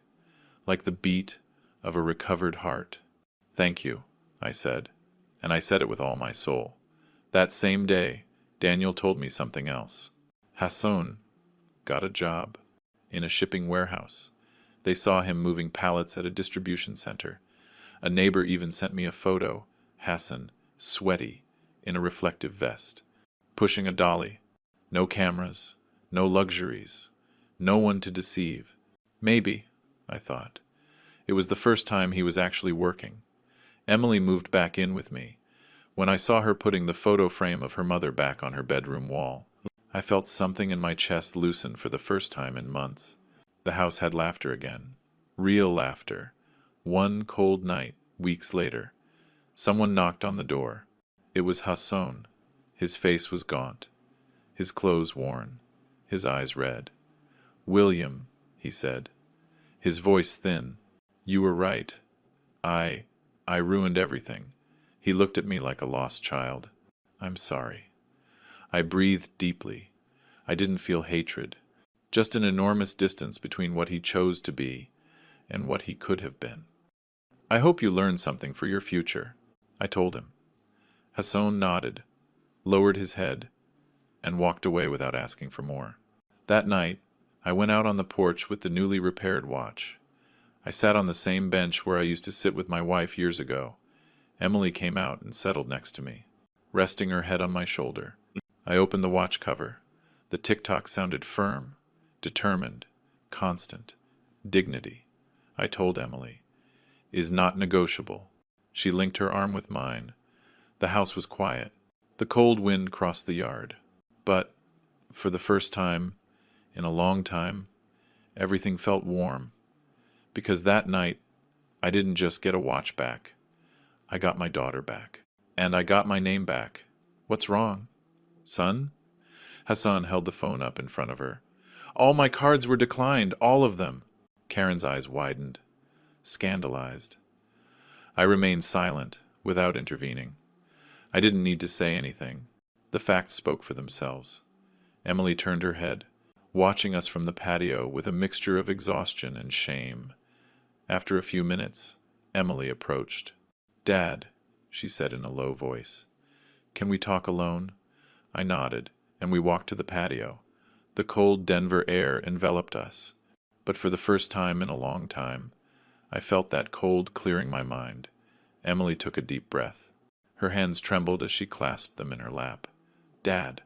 S1: like the beat of a recovered heart. "Thank you," I said, and I said it with all my soul. That same day, Daniel told me something else. Hassan got a job in a shipping warehouse. They saw him moving pallets at a distribution center. A neighbor even sent me a photo, Hassan, sweaty, in a reflective vest, pushing a dolly. No cameras, no luxuries, no one to deceive. Maybe, I thought, it was the first time he was actually working. Emily moved back in with me. When I saw her putting the photo frame of her mother back on her bedroom wall, I felt something in my chest loosen for the first time in months. The house had laughter again. Real laughter. One cold night, weeks later, someone knocked on the door. It was Hassan. His face was gaunt, his clothes worn, his eyes red. "William," he said, his voice thin. "You were right. I ruined everything." He looked at me like a lost child. "I'm sorry." I breathed deeply. I didn't feel hatred, just an enormous distance between what he chose to be and what he could have been. "I hope you learned something for your future," I told him. Hassan nodded, lowered his head, and walked away without asking for more. That night, I went out on the porch with the newly repaired watch. I sat on the same bench where I used to sit with my wife years ago. Emily came out and settled next to me, resting her head on my shoulder. I opened the watch cover. The tick-tock sounded firm, determined, constant. Dignity, I told Emily, is not negotiable. She linked her arm with mine. The house was quiet. The cold wind crossed the yard. But, for the first time, in a long time, everything felt warm. Because that night, I didn't just get a watch back. I got my daughter back. And I got my name back. "What's wrong? Son?" Hassan held the phone up in front of her. "All my cards were declined, all of them." Karen's eyes widened, scandalized. I remained silent, without intervening. I didn't need to say anything. The facts spoke for themselves. Emily turned her head, watching us from the patio with a mixture of exhaustion and shame. After a few minutes, Emily approached. "Dad," she said in a low voice, "can we talk alone?" I nodded, and we walked to the patio. The cold Denver air enveloped us, but for the first time in a long time, I felt that cold clearing my mind. Emily took a deep breath. Her hands trembled as she clasped them in her lap. "Dad,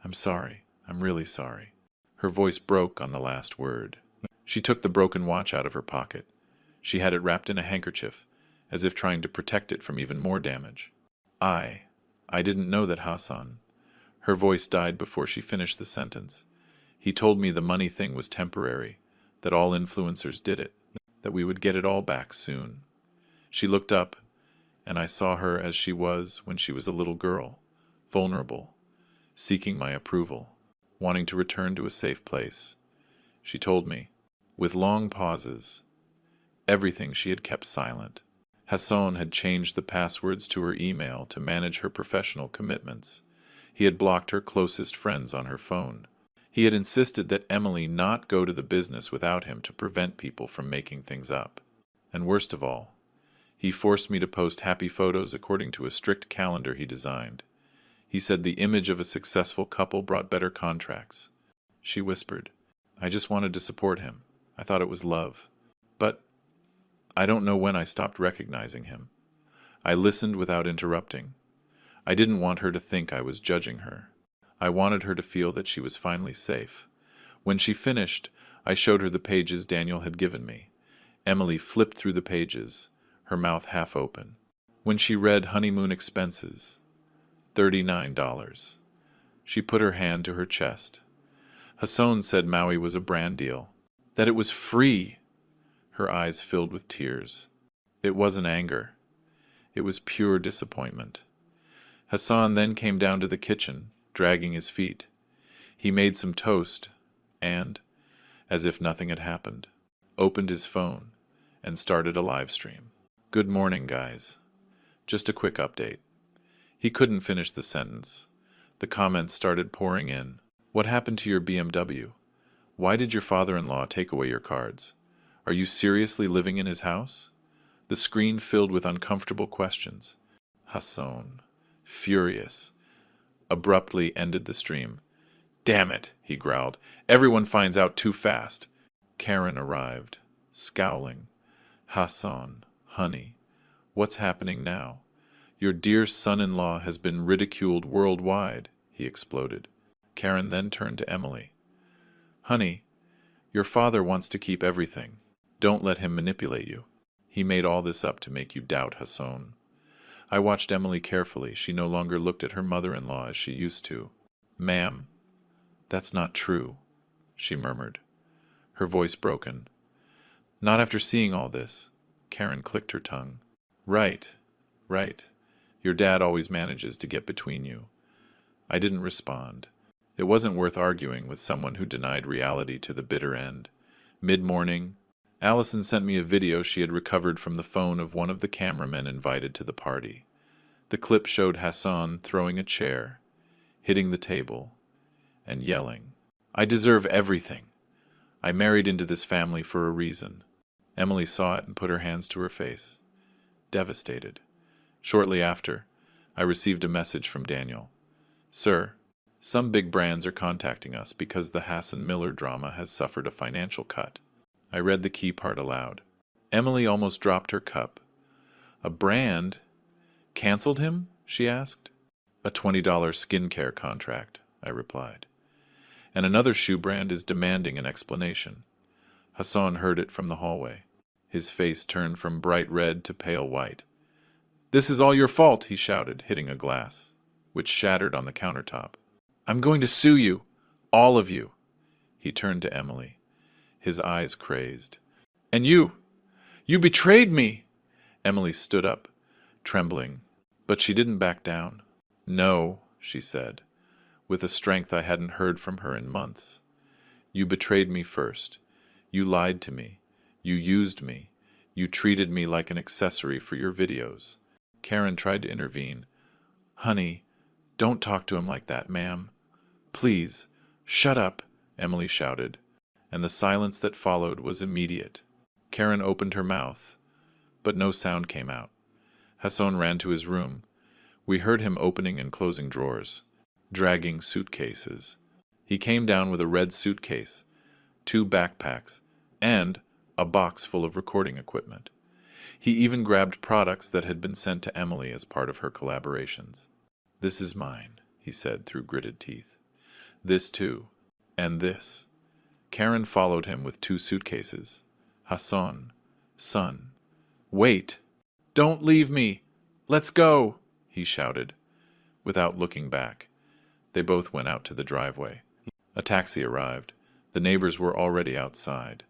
S1: I'm sorry. I'm really sorry." Her voice broke on the last word. She took the broken watch out of her pocket. She had it wrapped in a handkerchief, as if trying to protect it from even more damage. I didn't know that Hassan." Her voice died before she finished the sentence. "He told me the money thing was temporary, that all influencers did it, that we would get it all back soon." She looked up, and I saw her as she was when she was a little girl, vulnerable, seeking my approval, wanting to return to a safe place. She told me, with long pauses, everything she had kept silent. Hassan had changed the passwords to her email to manage her professional commitments. He had blocked her closest friends on her phone. He had insisted that Emily not go to the business without him to prevent people from making things up. And worst of all, he forced me to post happy photos according to a strict calendar he designed. He said the image of a successful couple brought better contracts. She whispered, "I just wanted to support him. I thought it was love. But I don't know when I stopped recognizing him." I listened without interrupting. I didn't want her to think I was judging her. I wanted her to feel that she was finally safe. When she finished, I showed her the pages Daniel had given me. Emily flipped through the pages, her mouth half open. When she read honeymoon expenses, $39. She put her hand to her chest. Hassan said Maui was a brand deal, that it was free. Her eyes filled with tears. It wasn't anger. It was pure disappointment. Hassan then came down to the kitchen, dragging his feet. He made some toast and, as if nothing had happened, opened his phone and started a live stream. "Good morning, guys. Just a quick update." He couldn't finish the sentence. The comments started pouring in. "What happened to your BMW? Why did your father-in-law take away your cards? Are you seriously living in his house?" The screen filled with uncomfortable questions. Hassan, furious, abruptly ended the stream. "Damn it," he growled. "Everyone finds out too fast." Karen arrived, scowling. "Hassan, honey, what's happening now? Your dear son-in-law has been ridiculed worldwide," he exploded. Karen then turned to Emily. "Honey, your father wants to keep everything. Don't let him manipulate you. He made all this up to make you doubt Hassan." I watched Emily carefully. She no longer looked at her mother-in-law as she used to. "Ma'am, that's not true," she murmured, her voice broken. "Not after seeing all this." Karen clicked her tongue. Right. Your dad always manages to get between you." I didn't respond. It wasn't worth arguing with someone who denied reality to the bitter end. Mid-morning, Allison sent me a video she had recovered from the phone of one of the cameramen invited to the party. The clip showed Hassan throwing a chair, hitting the table, and yelling, "I deserve everything. I married into this family for a reason." Emily saw it and put her hands to her face, devastated. Shortly after, I received a message from Daniel. "Sir, some big brands are contacting us because the Hassan Miller drama has suffered a financial cut." I read the key part aloud. Emily almost dropped her cup. "A brand? Canceled him?" she asked. "A $20 skincare contract," I replied. "And another shoe brand is demanding an explanation." Hassan heard it from the hallway. His face turned from bright red to pale white. "This is all your fault," he shouted, hitting a glass, which shattered on the countertop. "I'm going to sue you, all of you." He turned to Emily, his eyes crazed. "And you betrayed me!" Emily stood up, trembling, but she didn't back down. "No," she said, with a strength I hadn't heard from her in months. "You betrayed me first. You lied to me. You used me. You treated me like an accessory for your videos." Karen tried to intervene. "Honey, don't talk to him like that, ma'am. Please, shut up," Emily shouted, and the silence that followed was immediate. Karen opened her mouth, but no sound came out. Hassan ran to his room. We heard him opening and closing drawers, dragging suitcases. He came down with a red suitcase, 2 backpacks, and a box full of recording equipment. He even grabbed products that had been sent to Emily as part of her collaborations. "This is mine," he said through gritted teeth. "This too, and this." Karen followed him with 2 suitcases. "Hassan, son, wait! Don't leave me! Let's go!" he shouted. Without looking back, they both went out to the driveway. A taxi arrived. The neighbors were already outside,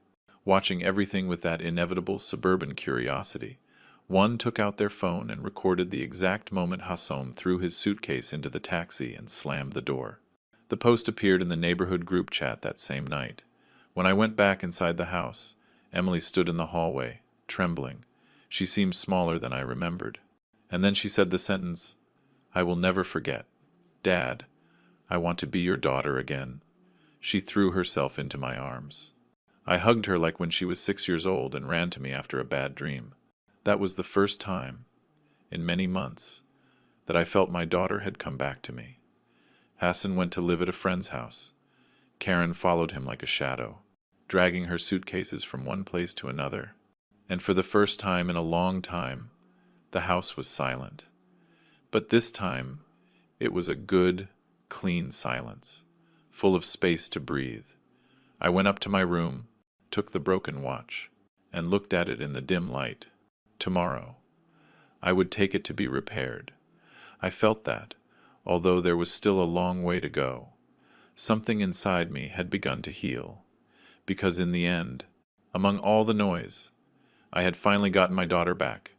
S1: watching everything with that inevitable suburban curiosity. One took out their phone and recorded the exact moment Hassan threw his suitcase into the taxi and slammed the door. The post appeared in the neighborhood group chat that same night. When I went back inside the house, Emily stood in the hallway, trembling. She seemed smaller than I remembered. And then she said the sentence, "I will never forget. Dad, I want to be your daughter again." She threw herself into my arms. I hugged her like when she was 6 years old and ran to me after a bad dream. That was the first time, in many months, that I felt my daughter had come back to me. Hassan went to live at a friend's house. Karen followed him like a shadow, dragging her suitcases from one place to another. And for the first time in a long time, the house was silent. But this time, it was a good, clean silence, full of space to breathe. I went up to my room, took the broken watch, and looked at it in the dim light. Tomorrow, I would take it to be repaired. I felt that, although there was still a long way to go, something inside me had begun to heal. Because in the end, among all the noise, I had finally gotten my daughter back,